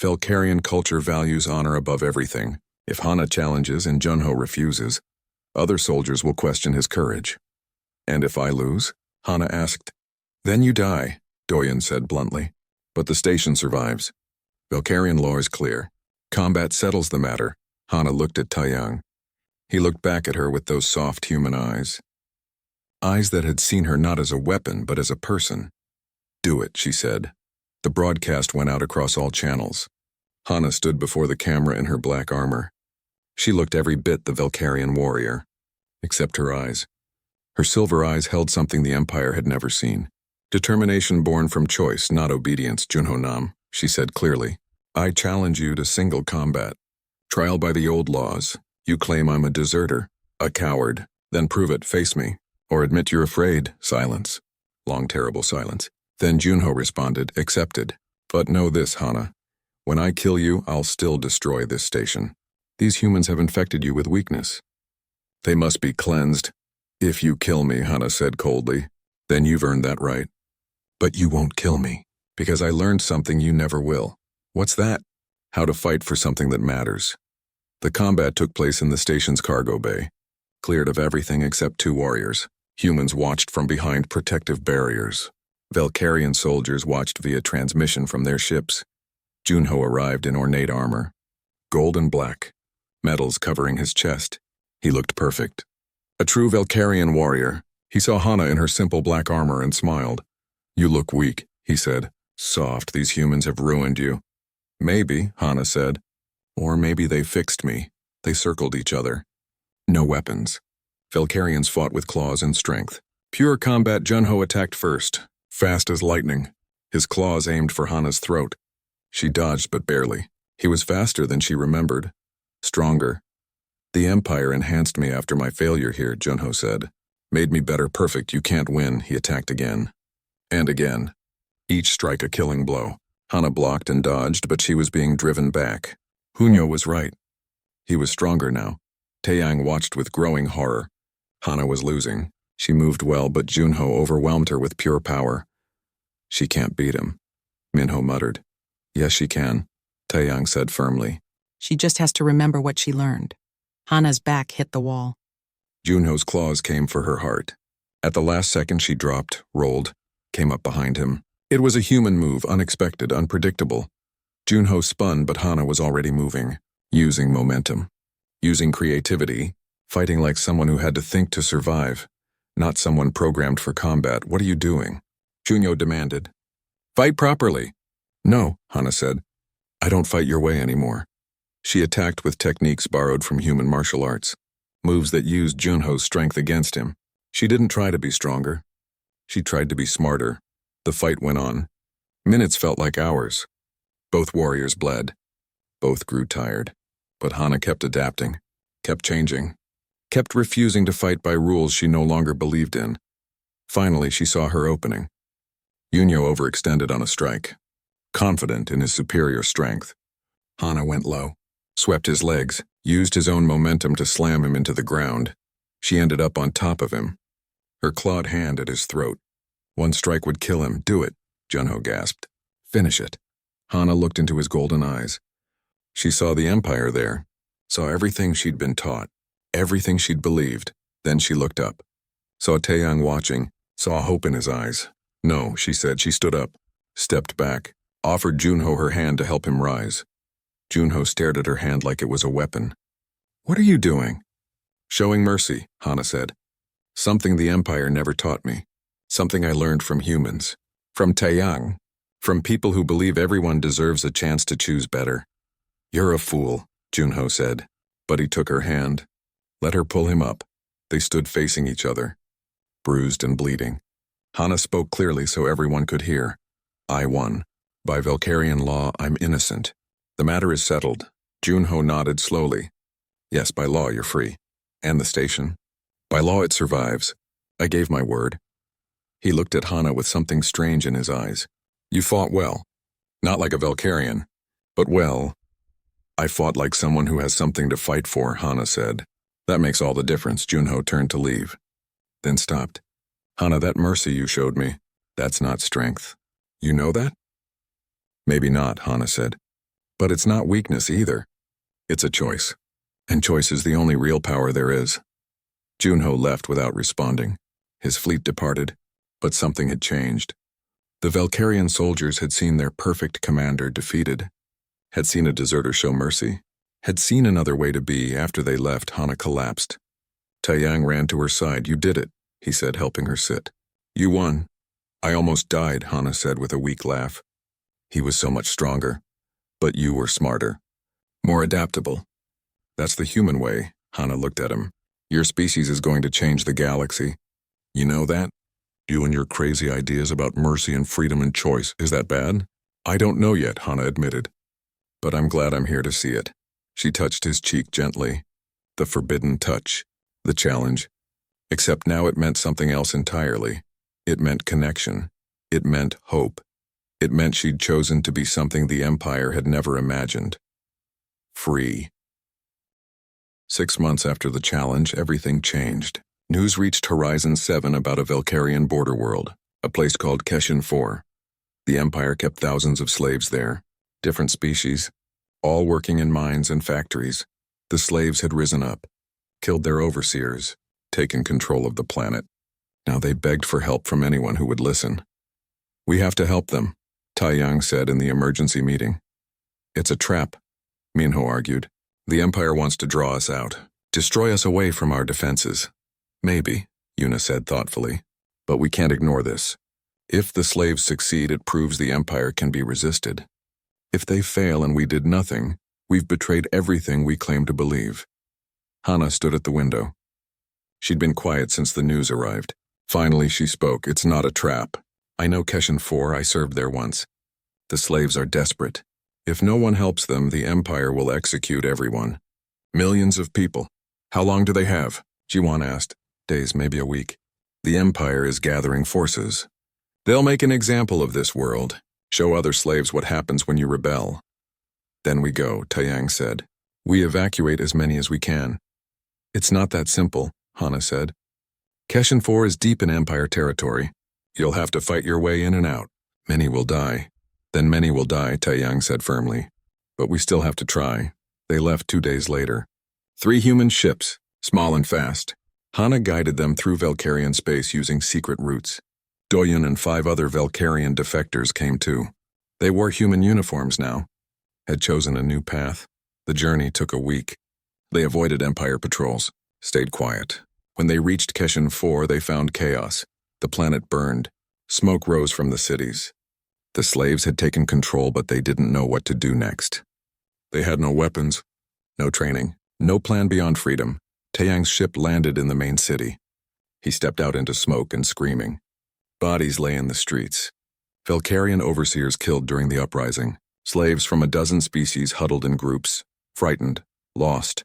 Valkyrian culture values honor above everything. If Hana challenges and Junho refuses, other soldiers will question his courage. And if I lose? Hana asked. Then you die, Doyen said bluntly. But the station survives. Valkyrian law is clear. Combat settles the matter. Hana looked at Taeyang. He looked back at her with those soft human eyes. Eyes that had seen her not as a weapon, but as a person. Do it, she said. The broadcast went out across all channels. Hana stood before the camera in her black armor. She looked every bit the Valkyrian warrior, except her eyes. Her silver eyes held something the Empire had never seen. Determination born from choice, not obedience, Junho Nam, she said clearly. I challenge you to single combat. Trial by the old laws. You claim I'm a deserter, a coward. Then prove it, face me. Or admit you're afraid. Silence. Long, terrible silence. Then Junho responded, accepted. But know this, Hana. When I kill you, I'll still destroy this station. These humans have infected you with weakness. They must be cleansed. If you kill me, Hana said coldly, then you've earned that right. But you won't kill me, because I learned something you never will. What's that? How to fight for something that matters. The combat took place in the station's cargo bay, cleared of everything except 2 warriors. Humans watched from behind protective barriers. Valkyrian soldiers watched via transmission from their ships. Junho arrived in ornate armor, gold and black, medals covering his chest. He looked perfect. A true Valkyrian warrior. He saw Hana in her simple black armor and smiled. You look weak, he said. Soft, these humans have ruined you. Maybe, Hana said. Or maybe they fixed me. They circled each other. No weapons. Valkyrians fought with claws and strength. Pure combat. Junho attacked first, fast as lightning. His claws aimed for Hana's throat. She dodged, but barely. He was faster than she remembered. Stronger. The Empire enhanced me after my failure here, Junho said. Made me better, perfect. You can't win. He attacked again. And again. Each strike a killing blow. Hana blocked and dodged, but she was being driven back. Hunyo was right. He was stronger now. Taeyang watched with growing horror. Hana was losing. She moved well, but Junho overwhelmed her with pure power. She can't beat him, Minho muttered. Yes, she can, Taeyang said firmly. She just has to remember what she learned. Hana's back hit the wall. Junho's claws came for her heart. At the last second she dropped, rolled, came up behind him. It was a human move, unexpected, unpredictable. Junho spun, but Hana was already moving, using momentum, using creativity, fighting like someone who had to think to survive, not someone programmed for combat. What are you doing? Junho demanded. Fight properly. No, Hana said. I don't fight your way anymore. She attacked with techniques borrowed from human martial arts, moves that used Junho's strength against him. She didn't try to be stronger. She tried to be smarter. The fight went on. Minutes felt like hours. Both warriors bled. Both grew tired. But Hana kept adapting, kept changing, kept refusing to fight by rules she no longer believed in. Finally, she saw her opening. Junho overextended on a strike, confident in his superior strength. Hana went low, swept his legs, used his own momentum to slam him into the ground. She ended up on top of him, her clawed hand at his throat. One strike would kill him. Do it, Junho gasped. Finish it. Hana looked into his golden eyes. She saw the Empire there, saw everything she'd been taught, everything she'd believed. Then she looked up, saw Taeyang watching, saw hope in his eyes. No, she said. She stood up, stepped back, offered Junho her hand to help him rise. Junho stared at her hand like it was a weapon. What are you doing? Showing mercy, Hana said. Something the Empire never taught me. Something I learned from humans. From Taeyang. From people who believe everyone deserves a chance to choose better. You're a fool, Junho said. But he took her hand. Let her pull him up. They stood facing each other, bruised and bleeding. Hana spoke clearly so everyone could hear. I won. By Valkyrian law, I'm innocent. The matter is settled. Junho nodded slowly. Yes, by law, you're free. And the station? By law, it survives. I gave my word. He looked at Hana with something strange in his eyes. You fought well. Not like a Valkyrian, but well. I fought like someone who has something to fight for, Hana said. That makes all the difference. Junho turned to leave, then stopped. Hana, that mercy you showed me, that's not strength. You know that? Maybe not, Hana said. But it's not weakness either. It's a choice. And choice is the only real power there is. Junho left without responding. His fleet departed, but something had changed. The Valkyrian soldiers had seen their perfect commander defeated, had seen a deserter show mercy, had seen another way to be. After they left, Hana collapsed. Taeyang ran to her side. You did it, he said, helping her sit. You won. I almost died, Hana said with a weak laugh. He was so much stronger. But you were smarter. More adaptable. That's the human way, Hana looked at him. Your species is going to change the galaxy. You know that? You and your crazy ideas about mercy and freedom and choice, is that bad? I don't know yet, Hana admitted. But I'm glad I'm here to see it. She touched his cheek gently. The forbidden touch. The challenge. Except now it meant something else entirely. It meant connection. It meant hope. It meant she'd chosen to be something the Empire had never imagined. Free. 6 months after the challenge, everything changed. News reached Horizon 7 about a Valkyrian border world, a place called Keshin 4. The Empire kept thousands of slaves there, different species, all working in mines and factories. The slaves had risen up, killed their overseers, taken control of the planet. Now they begged for help from anyone who would listen. We have to help them, Taeyang said in the emergency meeting. It's a trap, Minho argued. The Empire wants to draw us out, destroy us away from our defenses. Maybe, Yuna said thoughtfully, but we can't ignore this. If the slaves succeed, it proves the Empire can be resisted. If they fail and we did nothing, we've betrayed everything we claim to believe. Hana stood at the window. She'd been quiet since the news arrived. Finally, she spoke. It's not a trap. I know Keshin 4, I served there once. The slaves are desperate. If no one helps them, the Empire will execute everyone. Millions of people. How long do they have? Jiwan asked. Days, maybe a week. The Empire is gathering forces. They'll make an example of this world, show other slaves what happens when you rebel. Then we go, Taeyang said. We evacuate as many as we can. It's not that simple, Hana said. Keshin 4 is deep in Empire territory. You'll have to fight your way in and out. Many will die. Then many will die, Taeyang said firmly. But we still have to try. They left 2 days later. 3 human ships, small and fast. Hana guided them through Valkyrian space using secret routes. Doyun and 5 other Valkyrian defectors came too. They wore human uniforms now, had chosen a new path. The journey took a week. They avoided Empire patrols, stayed quiet. When they reached Keshin 4, they found chaos. The planet burned. Smoke rose from the cities. The slaves had taken control, but they didn't know what to do next. They had no weapons, no training, no plan beyond freedom. Taeyang's ship landed in the main city. He stepped out into smoke and screaming. Bodies lay in the streets. Valkyrian overseers killed during the uprising. Slaves from a dozen species huddled in groups, frightened, lost.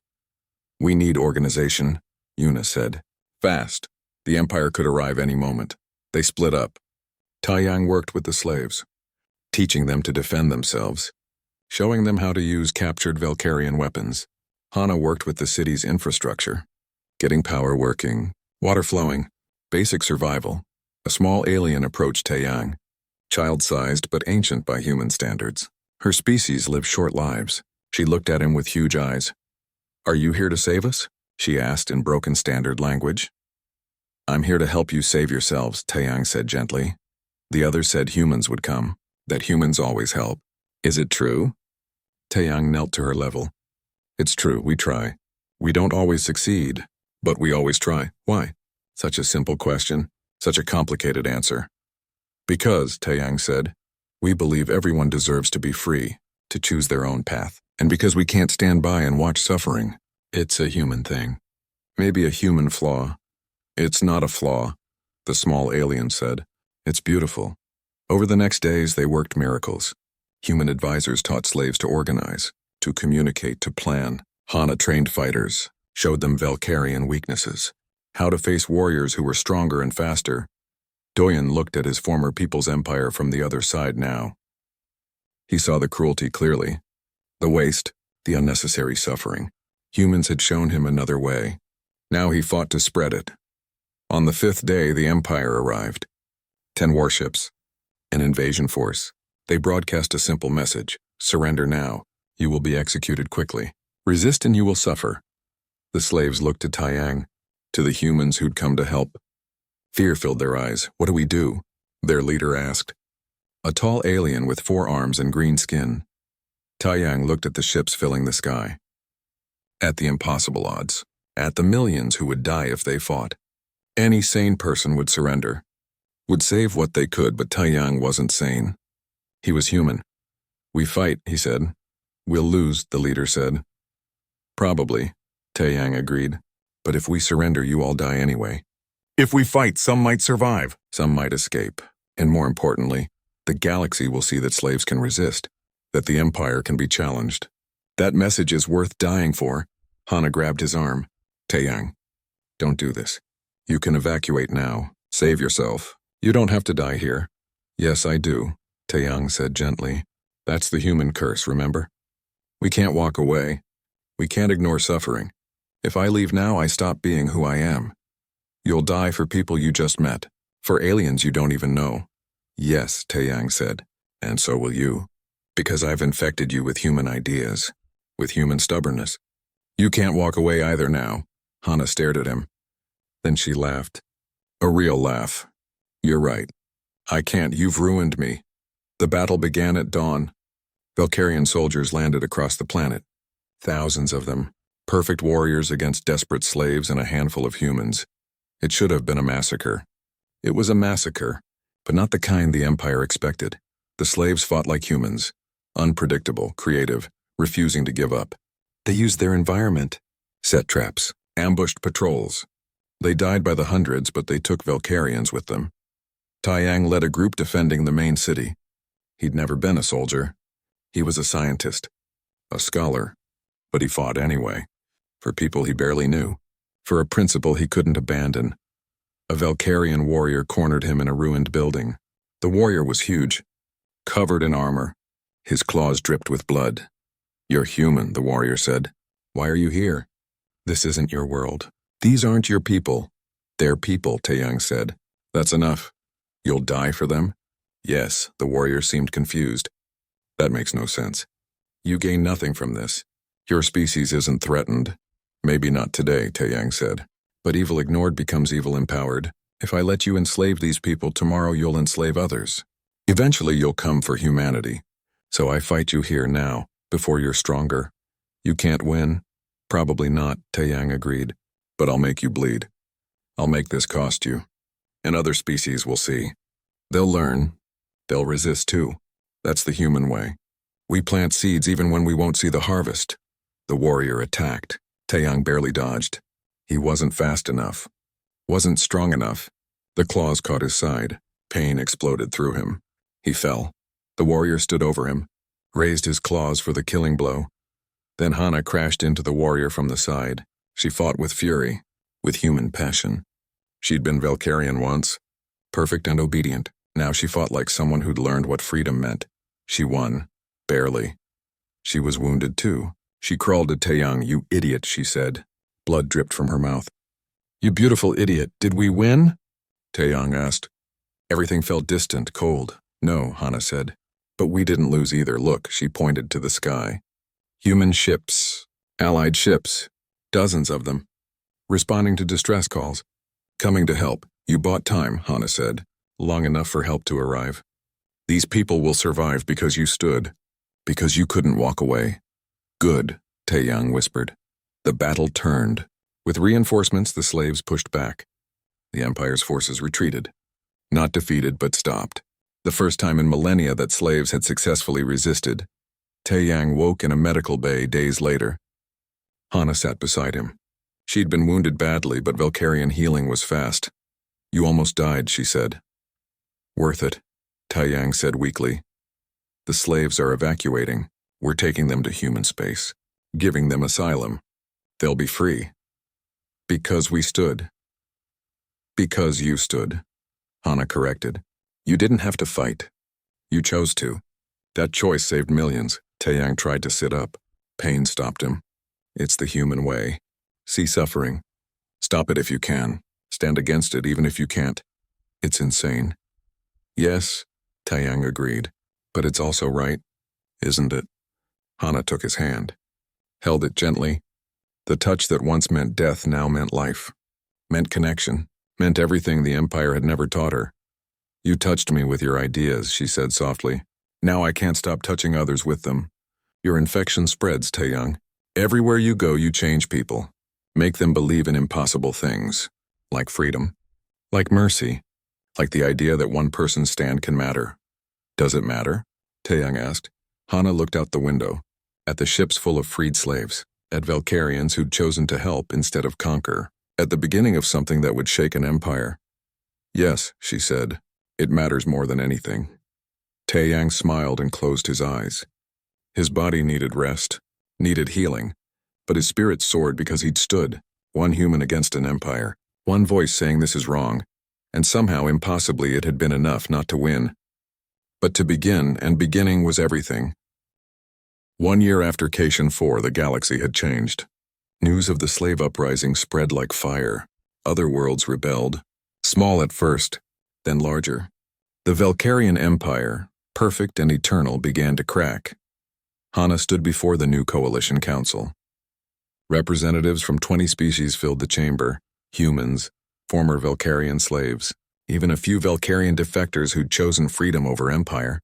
We need organization, Yuna said. Fast. The Empire could arrive any moment. They split up. Taeyang worked with the slaves, teaching them to defend themselves, showing them how to use captured Valkyrian weapons. Hana worked with the city's infrastructure, Getting power working, water flowing, basic survival. A small alien approached Taeyang, child-sized but ancient by human standards. Her species lived short lives. She looked at him with huge eyes. "Are you here to save us?" she asked in broken standard language. "I'm here to help you save yourselves," Taeyang said gently. The others said humans would come, that humans always help. "Is it true?" Taeyang knelt to her level. "It's true, we try. We don't always succeed, but we always try. Why?" Such a simple question, such a complicated answer. "Because," Taeyang said, "we believe everyone deserves to be free, to choose their own path. And because we can't stand by and watch suffering. It's a human thing. Maybe a human flaw. It's not a flaw," the small alien said. "It's beautiful." Over the next days, they worked miracles. Human advisors taught slaves to organize, to communicate, to plan. Hana trained fighters, showed them Valkyrian weaknesses, how to face warriors who were stronger and faster. Doyen looked at his former people's empire from the other side now. He saw the cruelty clearly, the waste, the unnecessary suffering. Humans had shown him another way. Now he fought to spread it. On the 5th day, the Empire arrived. 10 warships, an invasion force. They broadcast a simple message: surrender now. You will be executed quickly. Resist and you will suffer. The slaves looked to Taeyang, to the humans who'd come to help. Fear filled their eyes. "What do we do?" their leader asked. A tall alien with 4 arms and green skin. Taeyang looked at the ships filling the sky. At the impossible odds. At the millions who would die if they fought. Any sane person would surrender. Would save what they could, but Taeyang wasn't sane. He was human. "We fight," he said. "We'll lose," the leader said. "Probably," Taeyang agreed. "But if we surrender, you all die anyway. If we fight, some might survive, some might escape. And more importantly, the galaxy will see that slaves can resist, that the Empire can be challenged. That message is worth dying for." Hana grabbed his arm. "Taeyang, don't do this. You can evacuate now. Save yourself. You don't have to die here." "Yes, I do," Taeyang said gently. "That's the human curse, remember? We can't walk away. We can't ignore suffering. If I leave now, I stop being who I am. You'll die for people you just met, for aliens you don't even know." "Yes," Taeyang said, "and so will you. Because I've infected you with human ideas, with human stubbornness. You can't walk away either now." Hana stared at him. Then she laughed. A real laugh. "You're right. I can't. You've ruined me." The battle began at dawn. Valkyrian soldiers landed across the planet. Thousands of them. Perfect warriors against desperate slaves and a handful of humans. It should have been a massacre. It was a massacre, but not the kind the Empire expected. The slaves fought like humans. Unpredictable, creative, refusing to give up. They used their environment. Set traps, ambushed patrols. They died by the hundreds, but they took Valkyrians with them. Taeyang led a group defending the main city. He'd never been a soldier. He was a scientist, a scholar, but he fought anyway, for people he barely knew, for a principle he couldn't abandon. A Valkyrian warrior cornered him in a ruined building. The warrior was huge, covered in armor. His claws dripped with blood. "You're human," the warrior said. "Why are you here? This isn't your world. These aren't your people." "They're people," Taeyang said. "That's enough. You'll die for them?" "Yes," the warrior seemed confused. "That makes no sense. You gain nothing from this. Your species isn't threatened." "Maybe not today," Taeyang said. "But evil ignored becomes evil empowered. If I let you enslave these people, tomorrow you'll enslave others. Eventually you'll come for humanity. So I fight you here now, before you're stronger. You can't win?" "Probably not," Taeyang agreed. "But I'll make you bleed. I'll make this cost you. And other species will see. They'll learn. They'll resist too. That's the human way. We plant seeds even when we won't see the harvest." The warrior attacked. Taeyang barely dodged. He wasn't fast enough. Wasn't strong enough. The claws caught his side. Pain exploded through him. He fell. The warrior stood over him, raised his claws for the killing blow. Then Hana crashed into the warrior from the side. She fought with fury, with human passion. She'd been Valkyrian once, perfect and obedient. Now she fought like someone who'd learned what freedom meant. She won, barely. She was wounded too. She crawled to Taeyang. "You idiot," she said. Blood dripped from her mouth. You beautiful idiot, did we win? Taeyang asked. Everything felt distant, cold. No, Hana said. But we didn't lose either. Look, she pointed to the sky. Human ships, allied ships, dozens of them, responding to distress calls. Coming to help. You bought time, Hana said. Long enough for help to arrive. These people will survive because you stood. Because you couldn't walk away. Good, Taeyang whispered. The battle turned. With reinforcements, the slaves pushed back. The Empire's forces retreated. Not defeated, but stopped. The first time in millennia that slaves had successfully resisted. Taeyang woke in a medical bay days later. Hana sat beside him. She'd been wounded badly, but Valkyrian healing was fast. You almost died, she said. Worth it, Taeyang said weakly. The slaves are evacuating. We're taking them to human space, giving them asylum. They'll be free. Because we stood. Because you stood, Hana corrected. You didn't have to fight. You chose to. That choice saved millions. Taeyang tried to sit up. Pain stopped him. It's the human way. See suffering. Stop it if you can. Stand against it even if you can't. It's insane. Yes, Taeyang agreed. But it's also right, isn't it? Hana took his hand. Held it gently. The touch that once meant death now meant life. Meant connection. Meant everything the Empire had never taught her. You touched me with your ideas, she said softly. Now I can't stop touching others with them. Your infection spreads, Taeyang. Everywhere you go, you change people. Make them believe in impossible things. Like freedom. Like mercy. Like the idea that one person's stand can matter. Does it matter? Taeyang asked. Hana looked out the window. At the ships full of freed slaves. At Valkyrians who'd chosen to help instead of conquer. At the beginning of something that would shake an empire. Yes, she said. It matters more than anything. Taeyang smiled and closed his eyes. His body needed rest, needed healing, but his spirit soared because he'd stood, one human against an empire, one voice saying this is wrong, and somehow impossibly it had been enough not to win. But to begin, and beginning was everything. 1 year after Cation 4, the galaxy had changed. News of the slave uprising spread like fire. Other worlds rebelled, small at first, then larger. The Valkyrian Empire, perfect and eternal, began to crack. Hana stood before the new coalition council. Representatives from 20 species filled the chamber, humans, former Valkyrian slaves, even a few Valkyrian defectors who'd chosen freedom over empire.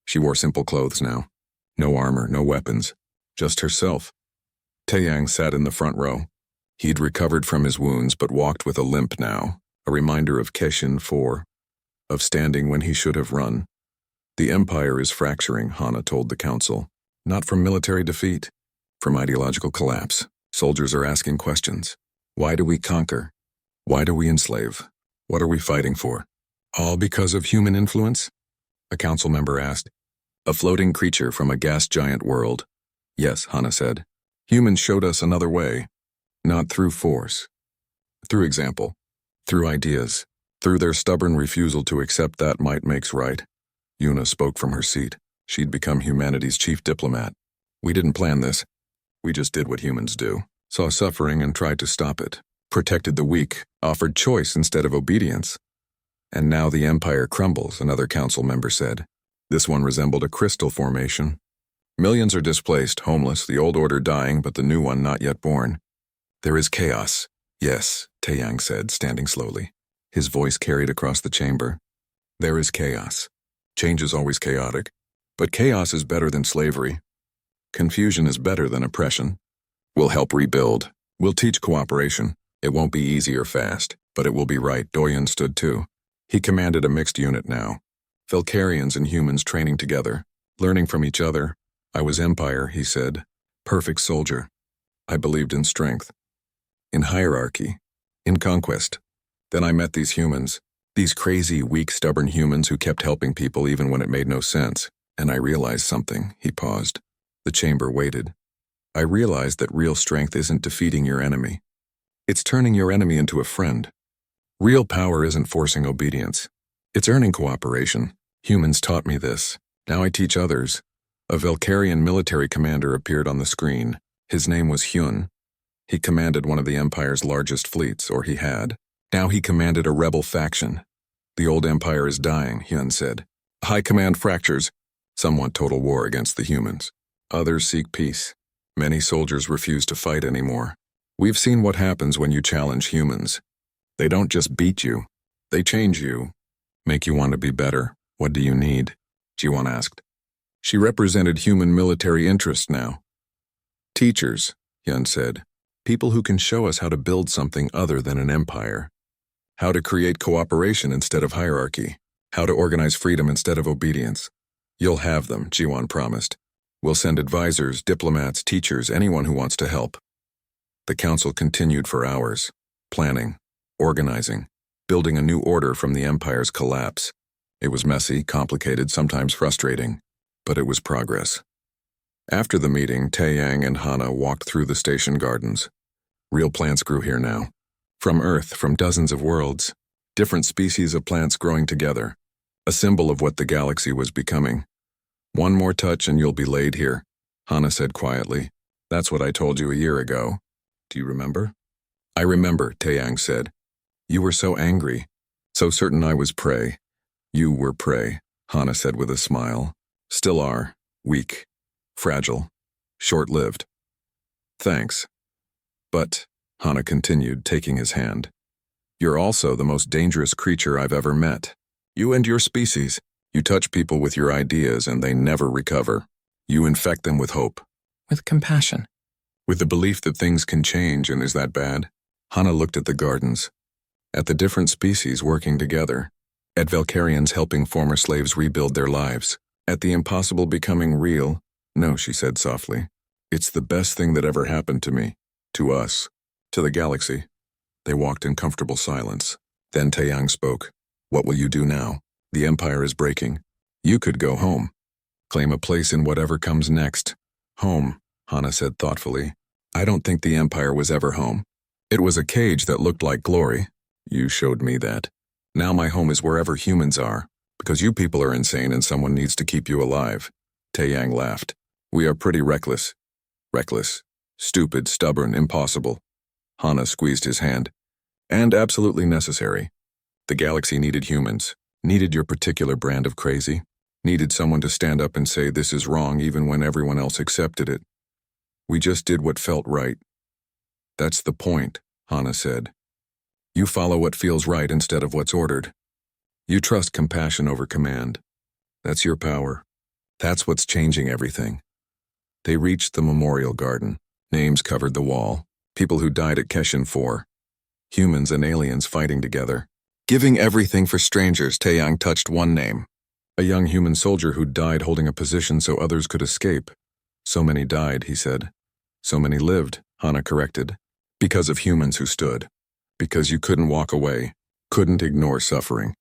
She wore simple clothes now. No armor, no weapons, just herself. Taeyang sat in the front row. He'd recovered from his wounds but walked with a limp now, a reminder of Cation 4, of standing when he should have run. The empire is fracturing, Hana told the council. Not from military defeat, from ideological collapse. Soldiers are asking questions. Why do we conquer? Why do we enslave? What are we fighting for? All because of human influence? A council member asked. A floating creature from a gas giant world. Yes, Hana said. Humans showed us another way. Not through force. Through example. Through ideas. Through their stubborn refusal to accept that might makes right. Yuna spoke from her seat. She'd become humanity's chief diplomat. We didn't plan this. We just did what humans do. Saw suffering and tried to stop it. Protected the weak. Offered choice instead of obedience. And now the empire crumbles, another council member said. This one resembled a crystal formation. Millions are displaced, homeless, the old order dying, but the new one not yet born. There is chaos. Yes, Taeyang said, standing slowly. His voice carried across the chamber. There is chaos. Change is always chaotic. But chaos is better than slavery. Confusion is better than oppression. We'll help rebuild. We'll teach cooperation. It won't be easy or fast, but it will be right. Doyen stood too. He commanded a mixed unit now. Valkyrians and humans training together, learning from each other. I was Empire, he said. Perfect soldier. I believed in strength. In hierarchy. In conquest. Then I met these humans. These crazy, weak, stubborn humans who kept helping people even when it made no sense. And I realized something. He paused. The chamber waited. I realized that real strength isn't defeating your enemy. It's turning your enemy into a friend. Real power isn't forcing obedience. It's earning cooperation. Humans taught me this. Now I teach others. A Valkyrian military commander appeared on the screen. His name was Hyun. He commanded one of the Empire's largest fleets, or he had. Now he commanded a rebel faction. The old Empire is dying, Hyun said. High command fractures. Some want total war against the humans. Others seek peace. Many soldiers refuse to fight anymore. We've seen what happens when you challenge humans. They don't just beat you. They change you. Make you want to be better. What do you need? Ji-won asked. She represented human military interests now. Teachers, Hyun said. People who can show us how to build something other than an empire. How to create cooperation instead of hierarchy. How to organize freedom instead of obedience. You'll have them, Ji-won promised. We'll send advisors, diplomats, teachers, anyone who wants to help. The council continued for hours, planning, organizing, building a new order from the empire's collapse. It was messy, complicated, sometimes frustrating, but it was progress. After the meeting, Taeyang and Hana walked through the station gardens. Real plants grew here now. From Earth, from dozens of worlds, different species of plants growing together, a symbol of what the galaxy was becoming. One more touch and you'll be laid here, Hana said quietly. That's what I told you a year ago. Do you remember? I remember, Taeyang said. You were so angry, so certain I was prey. You were prey, Hana said with a smile. Still are, weak, fragile, short-lived. Thanks. But, Hana continued, taking his hand, you're also the most dangerous creature I've ever met. You and your species. You touch people with your ideas and they never recover. You infect them with hope. With compassion. With the belief that things can change, and is that bad? Hana looked at the gardens. At the different species working together. At Valkyrians helping former slaves rebuild their lives. At the impossible becoming real. No, she said softly. It's the best thing that ever happened to me. To us. To the galaxy. They walked in comfortable silence. Then Taeyang spoke. What will you do now? The Empire is breaking. You could go home. Claim a place in whatever comes next. Home, Hana said thoughtfully. I don't think the Empire was ever home. It was a cage that looked like glory. You showed me that. Now my home is wherever humans are, because you people are insane and someone needs to keep you alive. Taeyang laughed. We are pretty reckless. Reckless. Stupid, stubborn, impossible. Hana squeezed his hand. And absolutely necessary. The galaxy needed humans. Needed your particular brand of crazy. Needed someone to stand up and say this is wrong even when everyone else accepted it. We just did what felt right. That's the point, Hana said. You follow what feels right instead of what's ordered. You trust compassion over command. That's your power. That's what's changing everything. They reached the memorial garden. Names covered the wall. People who died at Keshin 4. Humans and aliens fighting together. Giving everything for strangers, Taeyang touched one name. A young human soldier who died holding a position so others could escape. So many died, he said. So many lived, Hana corrected. Because of humans who stood. Because you couldn't walk away. Couldn't ignore suffering.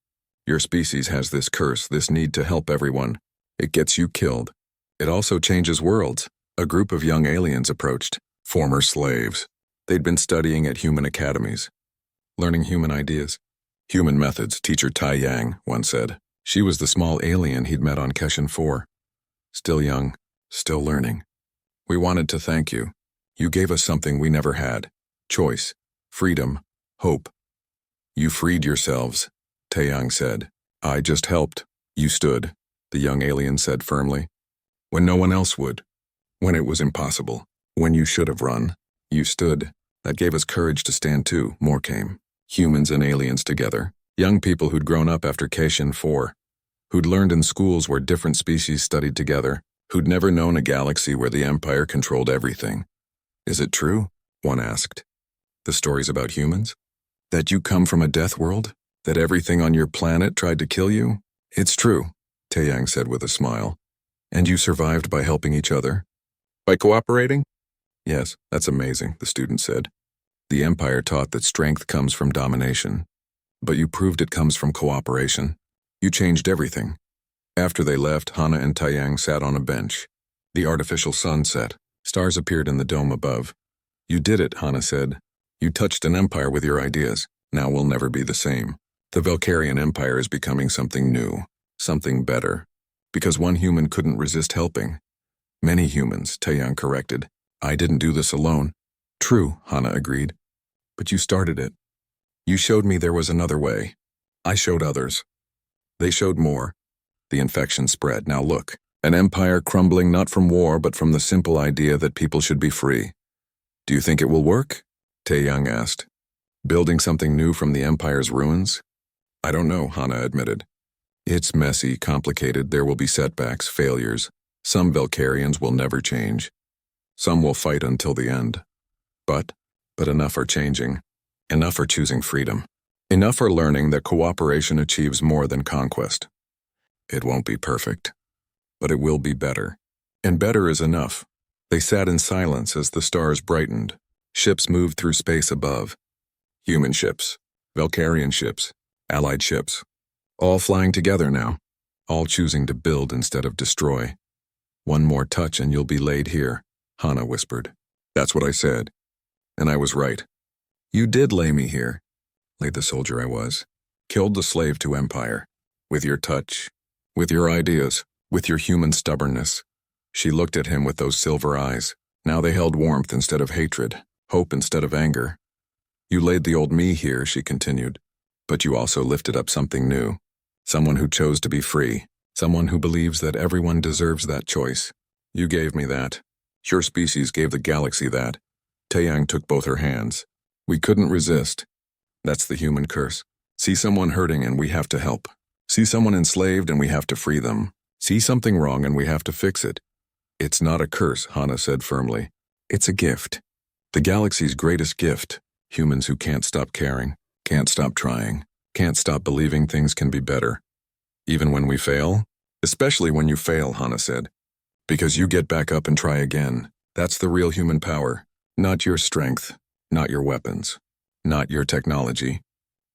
Your species has this curse, this need to help everyone. It gets you killed. It also changes worlds. A group of young aliens approached. Former slaves. They'd been studying at human academies. Learning human ideas. Human methods, teacher Taeyang, one said. She was the small alien he'd met on Keshin 4. Still young, still learning. We wanted to thank you. You gave us something we never had. Choice, freedom, hope. You freed yourselves, Taeyang said. I just helped. You stood, the young alien said firmly. When no one else would. When it was impossible. When you should have run. You stood. That gave us courage to stand too. More came. Humans and aliens together. Young people who'd grown up after Keshin 4. Who'd learned in schools where different species studied together. Who'd never known a galaxy where the Empire controlled everything. Is it true? One asked. The stories about humans? That you come from a death world? That everything on your planet tried to kill you? It's true, Taeyang said with a smile. And you survived by helping each other? By cooperating? Yes, that's amazing, the student said. The Empire taught that strength comes from domination. But you proved it comes from cooperation. You changed everything. After they left, Hana and Taeyang sat on a bench. The artificial sun set. Stars appeared in the dome above. You did it, Hana said. You touched an empire with your ideas. Now we'll never be the same. The Valkyrian Empire is becoming something new. Something better. Because one human couldn't resist helping. Many humans, Taeyang corrected. I didn't do this alone. True, Hana agreed. But you started it. You showed me there was another way. I showed others. They showed more. The infection spread. Now look, an empire crumbling not from war but from the simple idea that people should be free. Do you think it will work? Taeyang asked. Building something new from the empire's ruins? I don't know, Hana admitted. It's messy, complicated, there will be setbacks, failures. Some Valkyrians will never change. Some will fight until the end. But enough are changing. Enough are choosing freedom. Enough are learning that cooperation achieves more than conquest. It won't be perfect, but it will be better. And better is enough. They sat in silence as the stars brightened. Ships moved through space above. Human ships, Valkyrian ships, allied ships. All flying together now. All choosing to build instead of destroy. One more touch and you'll be laid here, Hana whispered. That's what I said. And I was right. You did lay me here, laid the soldier I was. Killed the slave to empire. With your touch, with your ideas, with your human stubbornness. She looked at him with those silver eyes. Now they held warmth instead of hatred, hope instead of anger. You laid the old me here, she continued. But you also lifted up something new. Someone who chose to be free. Someone who believes that everyone deserves that choice. You gave me that. Your species gave the galaxy that. Taeyang took both her hands. We couldn't resist. That's the human curse. See someone hurting and we have to help. See someone enslaved and we have to free them. See something wrong and we have to fix it. It's not a curse, Hana said firmly. It's a gift. The galaxy's greatest gift. Humans who can't stop caring, can't stop trying, can't stop believing things can be better. Even when we fail? Especially when you fail, Hana said. Because you get back up and try again. That's the real human power. Not your strength, not your weapons, not your technology.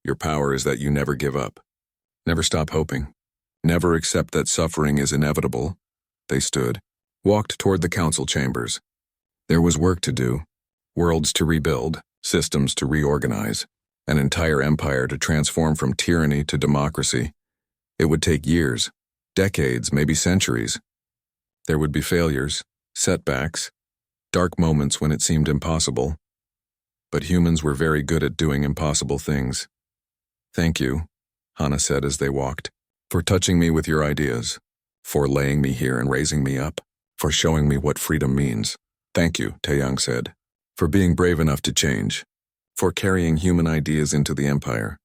Your power is that you never give up. Never stop hoping. Never accept that suffering is inevitable. They stood, walked toward the council chambers. There was work to do. Worlds to rebuild, systems to reorganize, an entire empire to transform from tyranny to democracy. It would take years, decades, maybe centuries. There would be failures, setbacks, dark moments when it seemed impossible. But humans were very good at doing impossible things. Thank you, Hana said as they walked, for touching me with your ideas, for laying me here and raising me up, for showing me what freedom means. Thank you, Taeyang said, for being brave enough to change, for carrying human ideas into the empire.